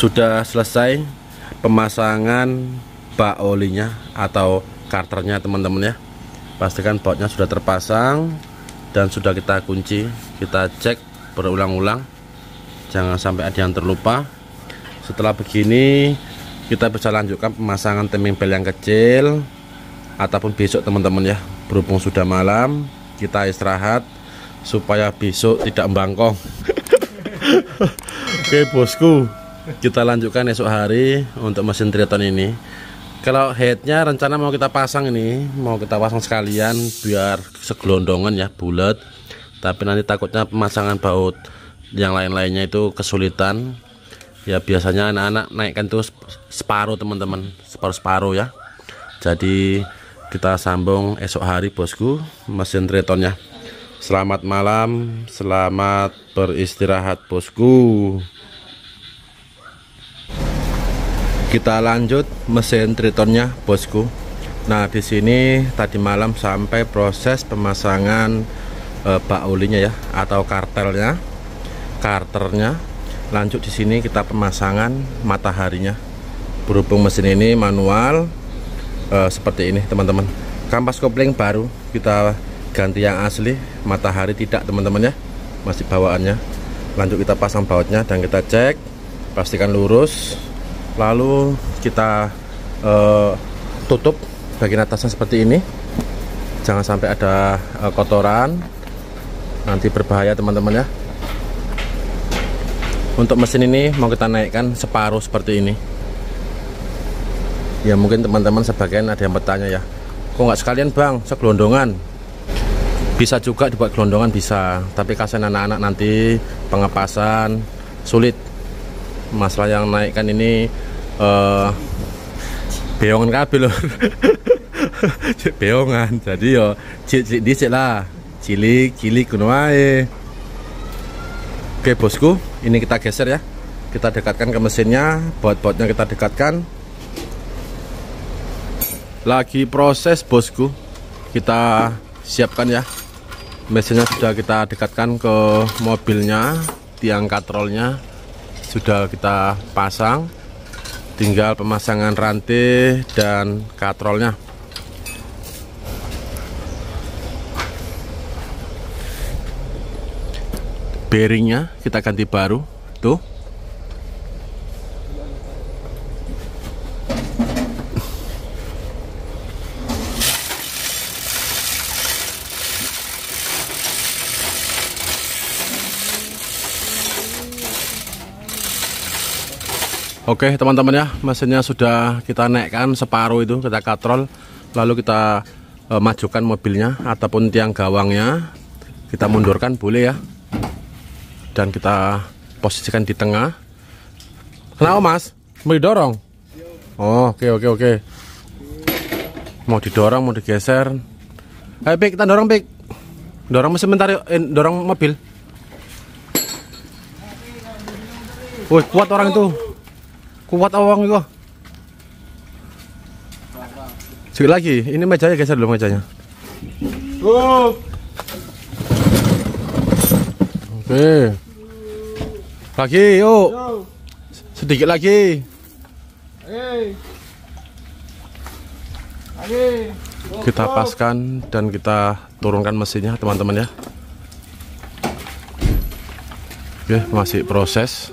Sudah selesai pemasangan bak olinya atau karternya teman-teman ya. Pastikan bautnya sudah terpasang dan sudah kita kunci. Kita cek berulang-ulang, jangan sampai ada yang terlupa. Setelah begini kita bisa lanjutkan pemasangan timing bel yang kecil ataupun besok teman-teman ya. Berhubung sudah malam, kita istirahat supaya besok tidak membangkong. Oke bosku, kita lanjutkan esok hari untuk mesin Triton ini. Kalau headnya rencana mau kita pasang ini, mau kita pasang sekalian biar segelondongan ya, bulat. Tapi nanti takutnya pemasangan baut yang lain-lainnya itu kesulitan. Ya biasanya anak-anak naikkan tuh separuh teman-teman, separuh ya. Jadi kita sambung esok hari bosku mesin Tritonnya. Selamat malam, selamat beristirahat bosku. Kita lanjut mesin Tritonnya bosku. Nah di sini tadi malam sampai proses pemasangan bak olinya ya atau karternya. Lanjut di sini kita pemasangan mataharinya. Berhubung mesin ini manual seperti ini teman-teman. Kampas kopling baru kita ganti yang asli, matahari tidak teman-teman ya, masih bawaannya. Lanjut kita pasang bautnya dan kita cek pastikan lurus. Lalu kita tutup bagian atasnya seperti ini, jangan sampai ada kotoran, nanti berbahaya teman-teman ya. Untuk mesin ini mau kita naikkan separuh seperti ini ya. Mungkin teman-teman sebagian ada yang bertanya ya, kok nggak sekalian bang segelondongan? Bisa juga dibuat gelondongan bisa, tapi kasihan anak-anak nanti pengepasan sulit. Masalah yang naikkan ini beongan kabel lho. Beongan, jadi yo cilik dicek lah, cilik kuno ae. Oke bosku, ini kita geser ya, kita dekatkan ke mesinnya, baut-bautnya kita dekatkan. Lagi proses bosku, kita siapkan ya, mesinnya sudah kita dekatkan ke mobilnya, tiang katrolnya sudah kita pasang, tinggal pemasangan rantai dan katrolnya. Bearingnya kita ganti baru tuh. Oke teman-teman ya, mesinnya sudah kita naikkan separuh itu, kita katrol, lalu kita majukan mobilnya ataupun tiang gawangnya, kita mundurkan boleh ya, dan kita posisikan di tengah. Kenapa mas? Mau didorong? Oh, oke. Mau didorong, mau digeser. Ayo Pik, kita dorong Pik. Dorong mesin bentar yuk, dorong mobil. Wih, kuat orang itu. Kuat awang itu. Sedikit lagi, ini mejanya geser dulu mejanya. Oke. Lagi, yuk. Sedikit lagi. Kita paskan dan kita turunkan mesinnya teman-teman ya. Oke, masih proses.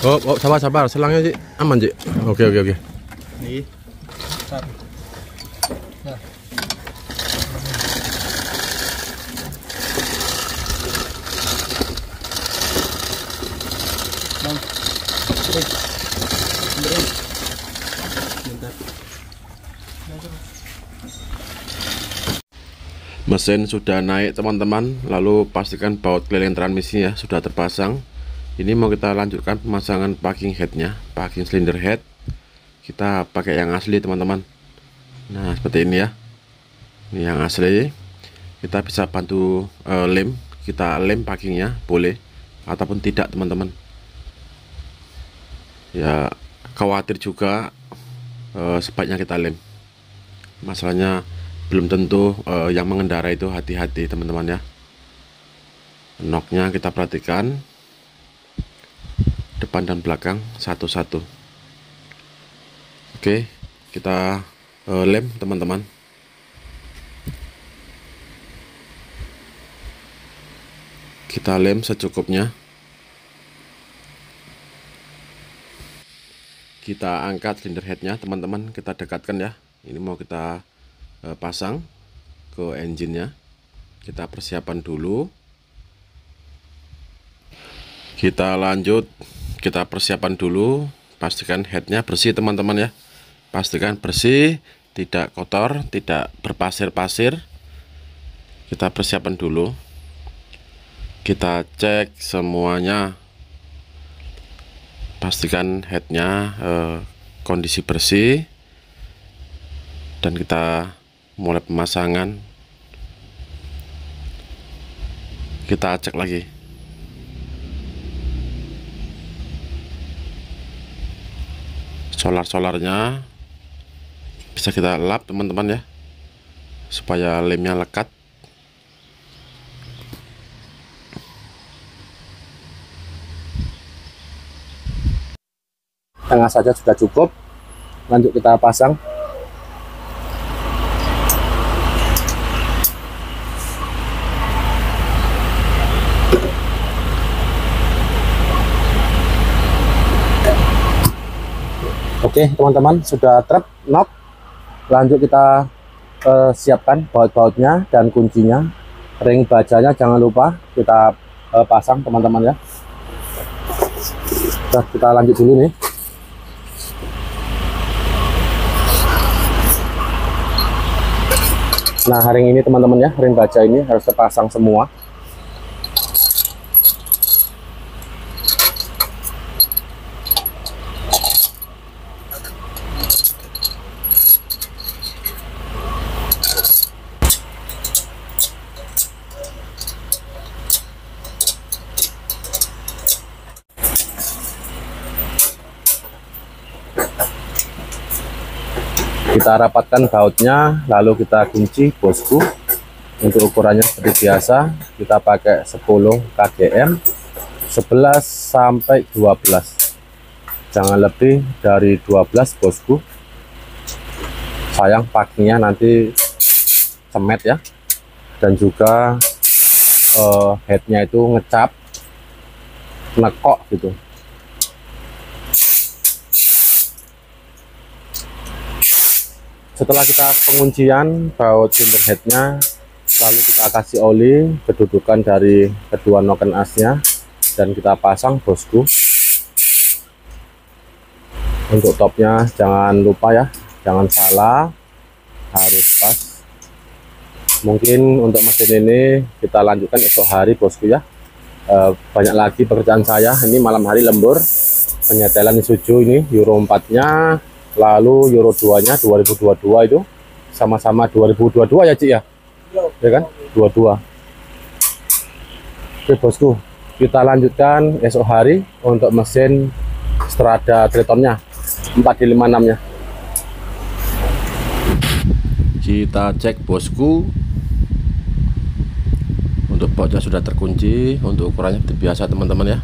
Oh, sabar, selangnya Cik. Aman Cik. Oke. Nih. Satu. Nah. Mesin sudah naik teman-teman, lalu pastikan baut keliling transmisi ya sudah terpasang. Ini mau kita lanjutkan pemasangan packing headnya, packing cylinder head. Kita pakai yang asli teman-teman. Nah seperti ini ya, ini yang asli. Kita bisa bantu lem, kita lem packingnya boleh ataupun tidak teman-teman. Ya khawatir juga, sebaiknya kita lem. Masalahnya belum tentu yang mengendara itu hati-hati teman-teman ya. Noknya kita perhatikan, depan dan belakang satu-satu. Oke, kita lem teman-teman. Kita lem secukupnya. Kita angkat silinder headnya teman-teman, kita dekatkan ya. Ini mau kita pasang ke engine-nya. Kita persiapan dulu. Kita lanjut, kita persiapan dulu. Pastikan headnya bersih teman-teman ya. Pastikan bersih, tidak kotor, tidak berpasir-pasir. Kita persiapan dulu. Kita cek semuanya. Pastikan headnya kondisi bersih. Dan kita mulai pemasangan. Kita cek lagi. Solar-solarnya bisa kita lap teman-teman ya, supaya lemnya lekat. Tengah saja sudah cukup. Lanjut kita pasang. Oke teman-teman, sudah trep knock. Lanjut kita siapkan baut-bautnya dan kuncinya. Ring bajanya jangan lupa kita pasang teman-teman ya. Nah, kita lanjut dulu nih. Nah, ring ini teman-teman ya, ring baja ini harus terpasang semua. Kita rapatkan bautnya, lalu kita kunci bosku. Untuk ukurannya seperti biasa, kita pakai 10 kgm 11 sampai 12, jangan lebih dari 12 bosku. Sayang packingnya nanti cemet ya, dan juga headnya itu ngecap, nekok gitu. Setelah kita penguncian baut silinder headnya, lalu kita kasih oli kedudukan dari kedua noken asnya dan kita pasang bosku. Untuk topnya jangan lupa ya, jangan salah, harus pas. Mungkin untuk mesin ini kita lanjutkan esok hari bosku ya. Banyak lagi pekerjaan saya, ini malam hari lembur penyetelan Isuzu ini Euro 4 nya, lalu Euro 2 nya 2022 itu sama-sama 2022 ya Cik ya, ya kan 22. Oke bosku, kita lanjutkan esok hari untuk mesin Strada Tritonnya 4D56 nya. Kita cek bosku, untuk bautnya sudah terkunci, untuk ukurannya seperti biasa teman-teman ya.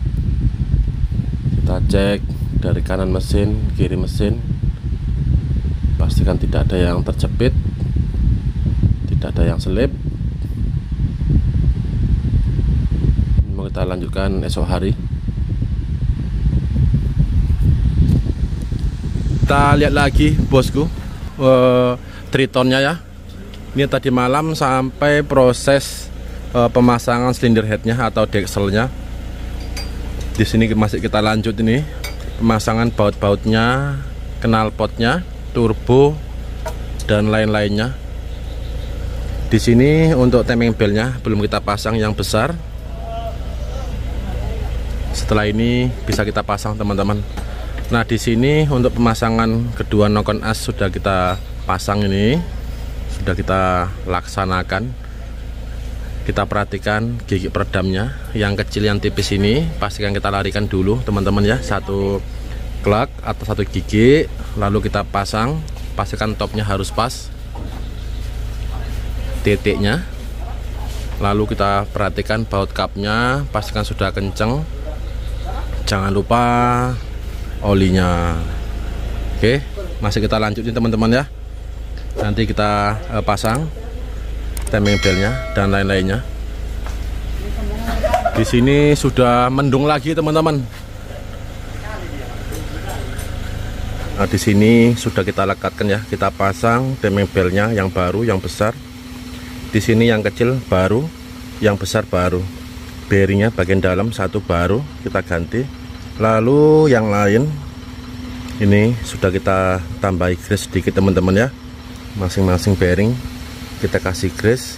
Kita cek dari kanan mesin, kiri mesin, pastikan tidak ada yang terjepit, tidak ada yang selip. Mau kita lanjutkan esok hari. Kita lihat lagi bosku, Tritonnya ya. Ini tadi malam sampai proses pemasangan silinder headnya atau dekselnya. Di sini masih kita lanjut ini pemasangan baut-bautnya, knalpotnya, turbo dan lain-lainnya. Di sini untuk timing belnya belum kita pasang yang besar. Setelah ini bisa kita pasang teman-teman. Nah di sini untuk pemasangan kedua noken as sudah kita pasang, ini sudah kita laksanakan. Kita perhatikan gigi peredamnya yang kecil, yang tipis ini pastikan kita larikan dulu teman-teman ya, satu klak atau 1 gigi, lalu kita pasang. Pastikan topnya harus pas titiknya, lalu kita perhatikan baut kapnya, pastikan sudah kenceng. Jangan lupa olinya. Oke, masih kita lanjutin teman-teman ya. Nanti kita pasang timing belnya dan lain-lainnya. Di sini sudah mendung lagi teman-teman. Nah, di sini sudah kita lekatkan ya. Kita pasang timing belnya yang baru, yang besar. Di sini yang kecil baru, yang besar baru. Bearingnya bagian dalam satu baru kita ganti. Lalu yang lain ini sudah kita tambahi grease sedikit teman-teman ya. Masing-masing bearing kita kasih grease.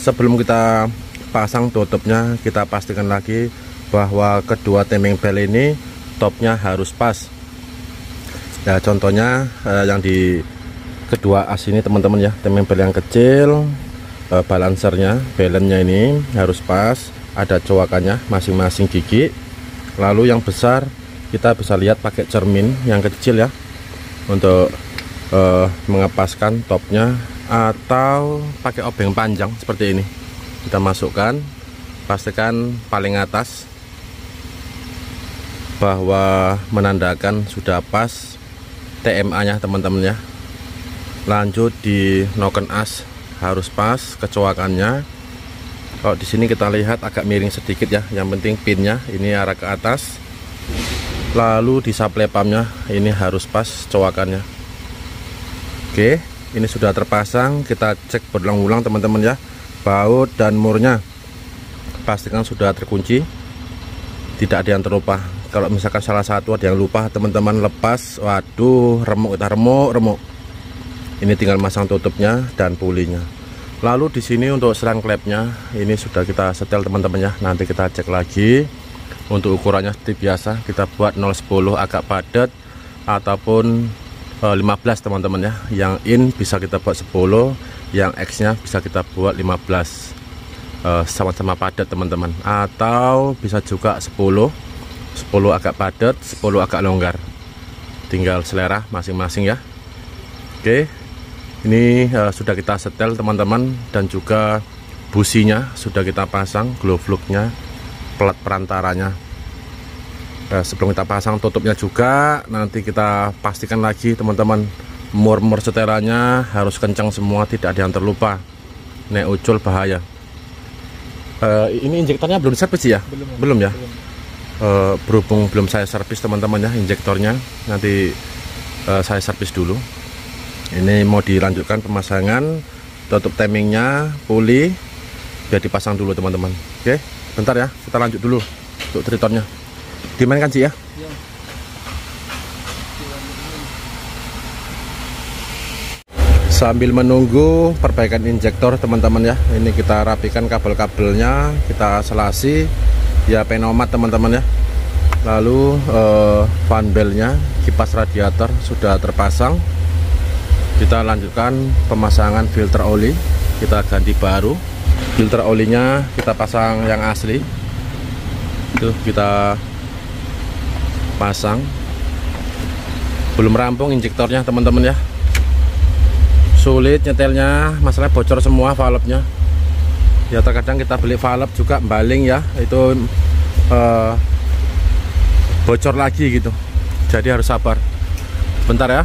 Sebelum kita pasang tutupnya, kita pastikan lagi bahwa kedua timing bel ini topnya harus pas. Ya, contohnya yang di kedua as ini teman-teman ya, timing bel yang kecil, balancernya, balannya ini harus pas, ada cowakannya masing-masing gigi. Lalu yang besar kita bisa lihat pakai cermin yang kecil ya, untuk mengepaskan topnya, atau pakai obeng panjang seperti ini. Kita masukkan, pastikan paling atas bahwa menandakan sudah pas TMA nya teman-teman ya. Lanjut di noken as harus pas kecoakannya. Kalau di sini kita lihat agak miring sedikit ya, yang penting pinnya ini arah ke atas. Lalu di supply pumpnya ini harus pas coakannya. Oke, ini sudah terpasang. Kita cek berulang-ulang teman-teman ya. Baut dan murnya pastikan sudah terkunci, tidak ada yang terlupa. Kalau misalkan salah satu ada yang lupa teman-teman, lepas, waduh, remuk, kita remuk. Ini tinggal masang tutupnya dan pulinya. Lalu di sini untuk selang klepnya ini sudah kita setel teman-teman ya. Nanti kita cek lagi. Untuk ukurannya seperti biasa, kita buat 0,10 agak padat ataupun 15 teman-teman ya. Yang in bisa kita buat 10, yang X nya bisa kita buat 15. Sama-sama padat teman-teman, atau bisa juga 10 agak padat, 10 agak longgar, tinggal selera masing-masing ya. Oke, ini sudah kita setel teman-teman, dan juga businya sudah kita pasang, glow plugnya, pelat perantaranya. Sebelum kita pasang tutupnya juga, nanti kita pastikan lagi teman-teman, mur setelannya harus kencang semua, tidak ada yang terlupa. Nek ucul bahaya. Ini injektornya belum diservis ya? Belum ya? Berhubung belum saya servis teman-teman ya injektornya, nanti saya servis dulu. Ini mau dilanjutkan pemasangan tutup timingnya, puli, biar dipasang dulu teman-teman. Oke, bentar ya, kita lanjut dulu untuk tritonnya. Dimainkan sih ya. Sambil menunggu perbaikan injektor teman-teman ya, ini kita rapikan kabel-kabelnya, kita selasi ya, penomat teman-teman ya. Lalu fan belnya, kipas radiator sudah terpasang. Kita lanjutkan pemasangan filter oli, kita ganti baru. Filter olinya kita pasang yang asli, itu kita pasang. Belum rampung injektornya teman-teman ya, sulit nyetelnya, masalah bocor semua valve-nya ya. Terkadang kita beli valve juga baling ya, itu bocor lagi gitu, jadi harus sabar. Bentar ya.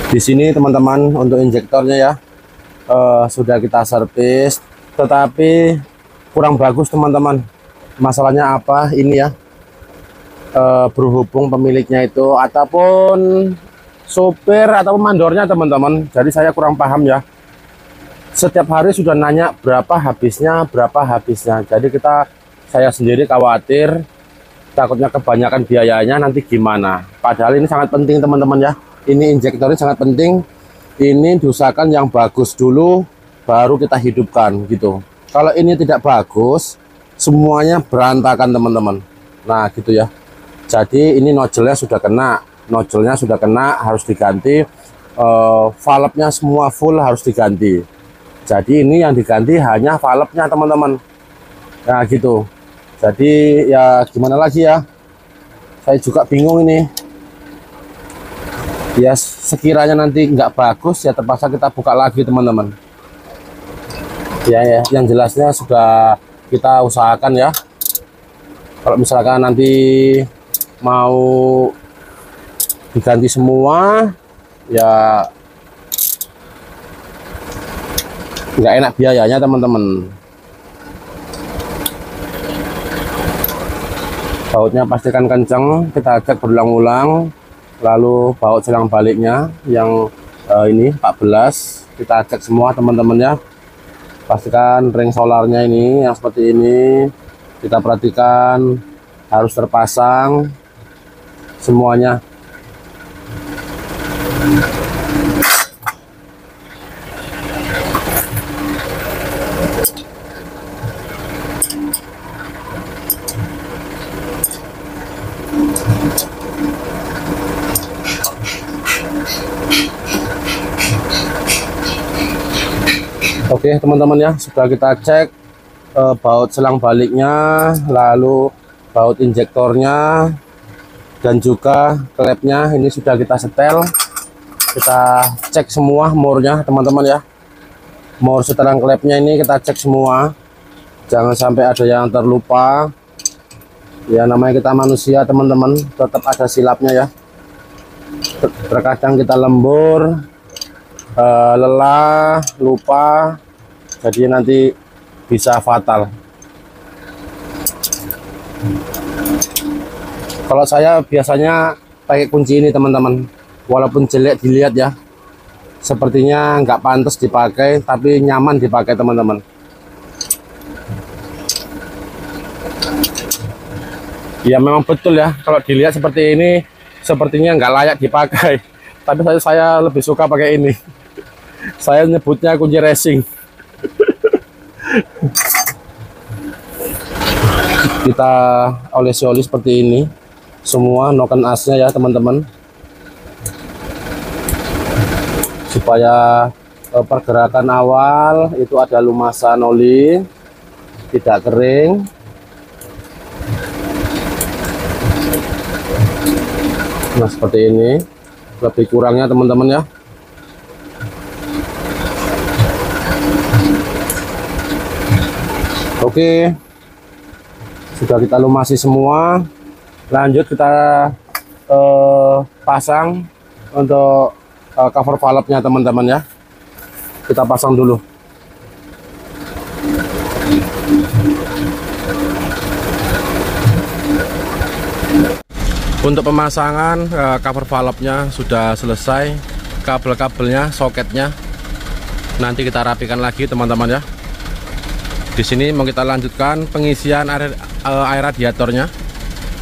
Di sini teman-teman untuk injektornya ya, sudah kita servis, tetapi kurang bagus teman-teman. Masalahnya apa ini ya, berhubung pemiliknya itu ataupun sopir atau mandornya teman-teman, jadi saya kurang paham ya. Setiap hari sudah nanya berapa habisnya, jadi saya sendiri khawatir takutnya kebanyakan biayanya nanti gimana. Padahal ini sangat penting teman-teman ya, ini injektornya sangat penting. Ini diusahakan yang bagus dulu baru kita hidupkan gitu. Kalau ini tidak bagus, semuanya berantakan teman-teman. Nah gitu ya. Jadi ini nozzle-nya sudah kena, harus diganti. Valve-nya semua full harus diganti. Jadi ini yang diganti hanya valve-nya teman-teman. Nah gitu. Jadi ya gimana lagi ya, saya juga bingung ini ya. Sekiranya nanti nggak bagus ya terpaksa kita buka lagi teman-teman ya, yang jelasnya sudah kita usahakan ya. Kalau misalkan nanti mau diganti semua ya nggak enak biayanya teman-teman. Bautnya pastikan kencang, kita cek berulang-ulang. Lalu baut selang baliknya yang ini 14 kita cek semua teman-teman ya. Pastikan ring solarnya ini yang seperti ini kita perhatikan harus terpasang semuanya. Oke teman-teman ya, sudah kita cek baut selang baliknya, lalu baut injektornya, dan juga klepnya ini sudah kita setel. Kita cek semua murnya teman-teman ya. Mur setelan klepnya ini kita cek semua, jangan sampai ada yang terlupa ya. Namanya kita manusia teman-teman, tetap ada silapnya ya. Terkadang kita lembur, lelah, lupa, jadi nanti bisa fatal. Kalau saya biasanya pakai kunci ini teman-teman, walaupun jelek dilihat ya, sepertinya nggak pantas dipakai tapi nyaman dipakai teman-teman. Ya memang betul ya, kalau dilihat seperti ini sepertinya nggak layak dipakai, tapi saya lebih suka pakai ini. Saya nyebutnya kunci racing. Kita olesi-oli seperti ini semua noken asnya ya teman-teman, supaya pergerakan awal itu ada lumasan oli, tidak kering. Nah seperti ini lebih kurangnya teman-teman ya. Oke, sudah kita lumasi semua. Lanjut kita pasang untuk cover valve-nya teman-teman ya. Kita pasang dulu. Untuk pemasangan cover valve-nya sudah selesai. Kabel-kabelnya, soketnya nanti kita rapikan lagi teman-teman ya. Di sini mau kita lanjutkan pengisian air radiatornya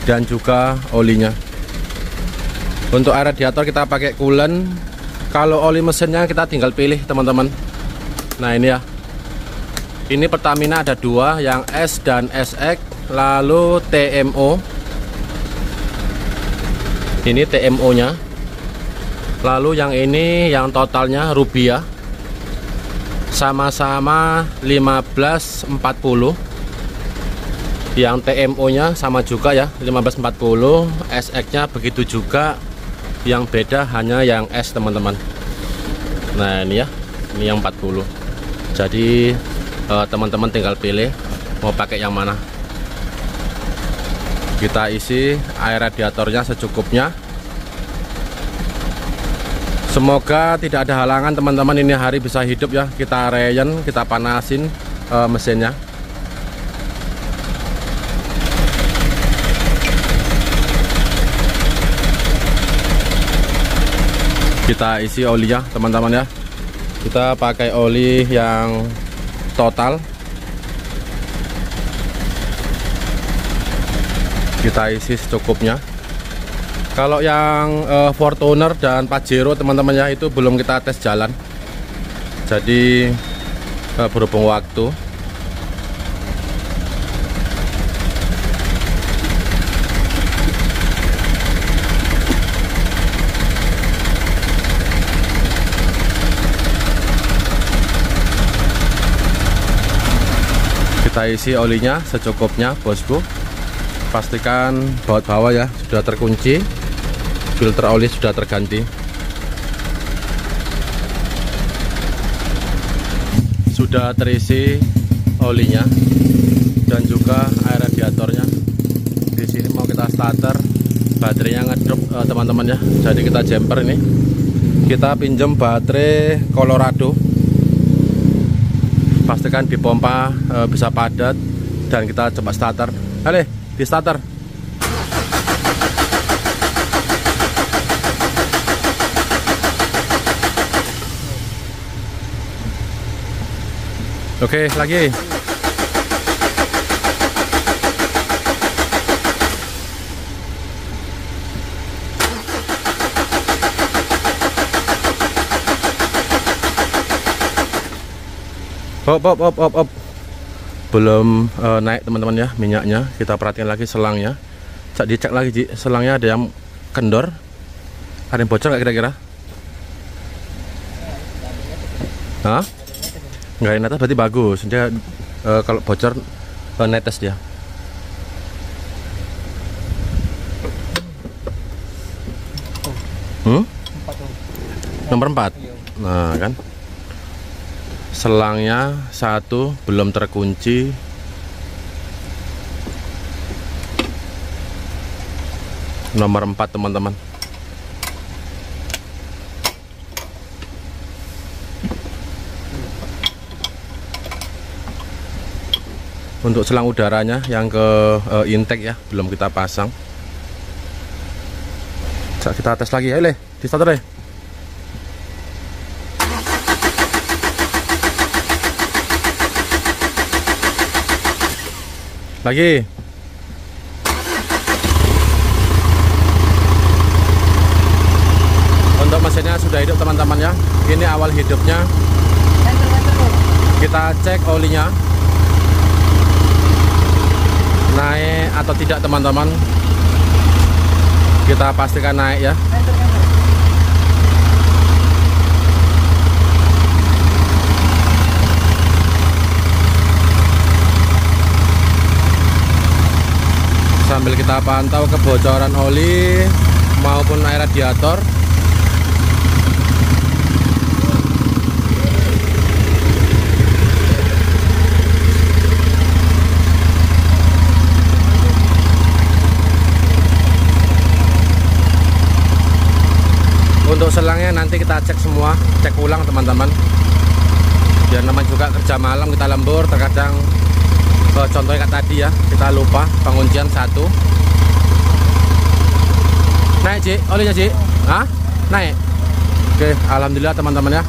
dan juga olinya. Untuk air radiator kita pakai coolant. Kalau oli mesinnya kita tinggal pilih teman-teman. Nah ini ya. Ini Pertamina ada dua, yang S dan SX, lalu TMO. Ini TMO-nya. Lalu yang ini yang totalnya Rubia. Sama-sama 1540. Yang TMO-nya sama juga ya, 1540. SX-nya begitu juga. Yang beda hanya yang S teman-teman. Nah ini ya, ini yang 40. Jadi teman-teman tinggal pilih mau pakai yang mana. Kita isi air radiatornya secukupnya. Semoga tidak ada halangan teman-teman, ini hari bisa hidup ya. Kita reyen, kita panasin mesinnya. Kita isi olinya teman-teman ya. Kita pakai oli yang total. Kita isi secukupnya. Kalau yang Fortuner dan Pajero teman-teman ya, itu belum kita tes jalan. Jadi berhubung waktu. Kita isi olinya secukupnya bosku. Pastikan baut bawah ya sudah terkunci, filter oli sudah terganti, sudah terisi olinya dan juga air radiatornya. Di sini mau kita starter, baterainya ngedrop teman-teman ya. Jadi kita jumper ini, kita pinjam baterai Colorado. Pastikan di pompa bisa padat dan kita coba starter. Hale, di starter. Oke, lagi. Op. Belum naik teman-teman ya minyaknya. Kita perhatikan lagi selangnya. Dicek lagi Ji, selangnya ada yang kendor. Ada yang bocor nggak kira-kira? Hah? Nggak netes berarti bagus. Dia kalau bocor netes dia. Nomor 4. Nah kan, selangnya satu belum terkunci. Nomor 4 teman-teman. Untuk selang udaranya yang ke intake ya belum kita pasang. Kita tes lagi ya, Le. Di starter deh. Lagi. Untuk mesinnya sudah hidup teman-teman ya. Ini awal hidupnya. Kita cek olinya naik atau tidak teman-teman. Kita pastikan naik ya. Sambil kita pantau kebocoran oli maupun air radiator. Untuk selangnya nanti kita cek semua, cek ulang teman-teman. Biar namanya juga kerja malam, kita lembur, terkadang contohnya kayak tadi ya, kita lupa penguncian satu. Naik Ci, olinya Ci? Hah? Naik? Oke, alhamdulillah teman-teman ya.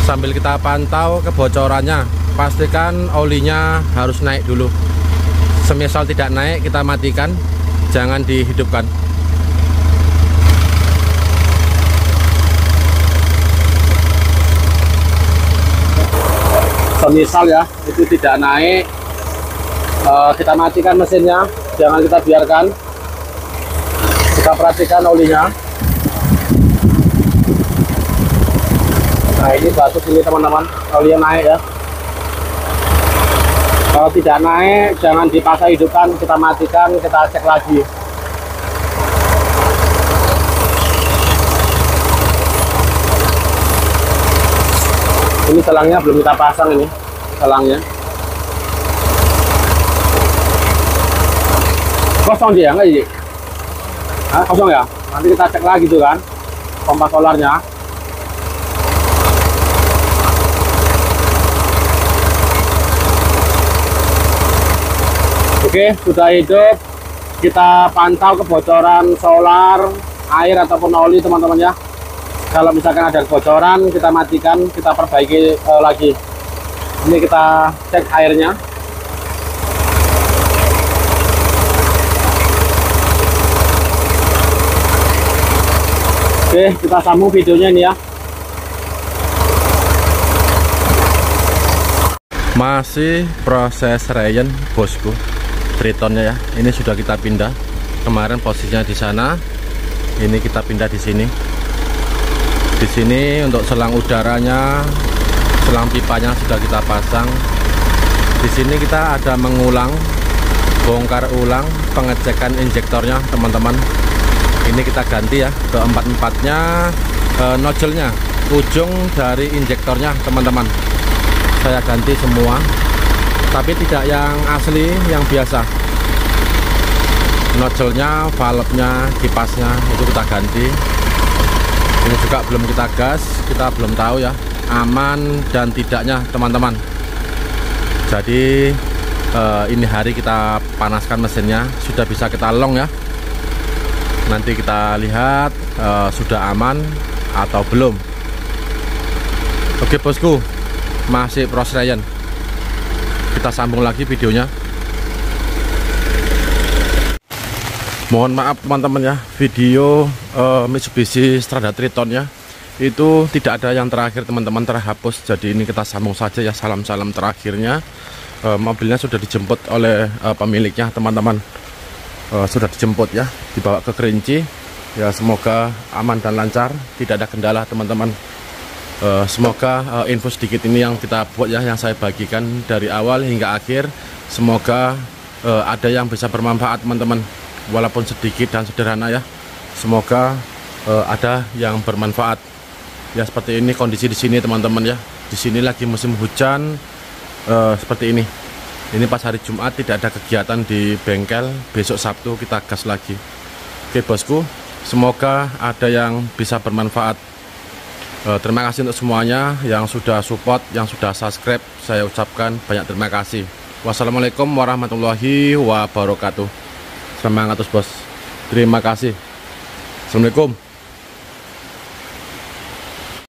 Sambil kita pantau kebocorannya, pastikan olinya harus naik dulu. Semisal tidak naik, kita matikan, jangan dihidupkan. Semisal ya itu tidak naik, kita matikan mesinnya, jangan kita biarkan. Kita perhatikan olinya. Nah ini bagus ini teman-teman, olinya naik ya. Kalau tidak naik jangan dipaksa hidupkan, kita matikan, kita cek lagi. Ini selangnya belum kita pasang, ini selangnya kosong dia nggak Ji? Kosong ya, nanti kita cek lagi tuh kan pompa solarnya. Oke, sudah hidup. Kita pantau kebocoran solar, air ataupun oli teman-teman ya. Kalau misalkan ada kebocoran, kita matikan, kita perbaiki lagi. Ini kita cek airnya. Oke, kita sambung videonya ini ya. Masih proses rayon bosku, Tritonnya ya. Ini sudah kita pindah. Kemarin posisinya di sana, ini kita pindah di sini. Di sini untuk selang udaranya, selang pipanya sudah kita pasang. Di sini kita ada mengulang, bongkar ulang pengecekan injektornya teman-teman. Ini kita ganti ya ke empat-empatnya nozzle-nya, ujung dari injektornya teman-teman. Saya ganti semua, tapi tidak yang asli, yang biasa. Nozzle-nya, valve-nya, kipasnya itu kita ganti. Ini juga belum kita gas, kita belum tahu ya aman dan tidaknya teman-teman. Jadi ini hari kita panaskan mesinnya, sudah bisa kita long ya. Nanti kita lihat sudah aman atau belum. Oke bosku, masih proses Ryan. Kita sambung lagi videonya. Mohon maaf teman-teman ya, video Mitsubishi Strada Triton ya, itu tidak ada yang terakhir teman-teman, terhapus. Jadi ini kita sambung saja ya, salam-salam terakhirnya. Mobilnya sudah dijemput oleh pemiliknya teman-teman. Sudah dijemput ya, dibawa ke Kerinci ya. Semoga aman dan lancar, tidak ada kendala teman-teman. Semoga info sedikit ini yang kita buat ya, yang saya bagikan dari awal hingga akhir, semoga ada yang bisa bermanfaat teman-teman, walaupun sedikit dan sederhana ya. Semoga ada yang bermanfaat ya. Seperti ini kondisi di sini teman-teman ya. Di sini lagi musim hujan seperti ini. Ini pas hari Jumat, tidak ada kegiatan di bengkel. Besok Sabtu kita gas lagi. Oke bosku, semoga ada yang bisa bermanfaat. Terima kasih untuk semuanya yang sudah support, yang sudah subscribe. Saya ucapkan banyak terima kasih. Wassalamualaikum warahmatullahi wabarakatuh. Semangat terus bos. Terima kasih. Assalamualaikum.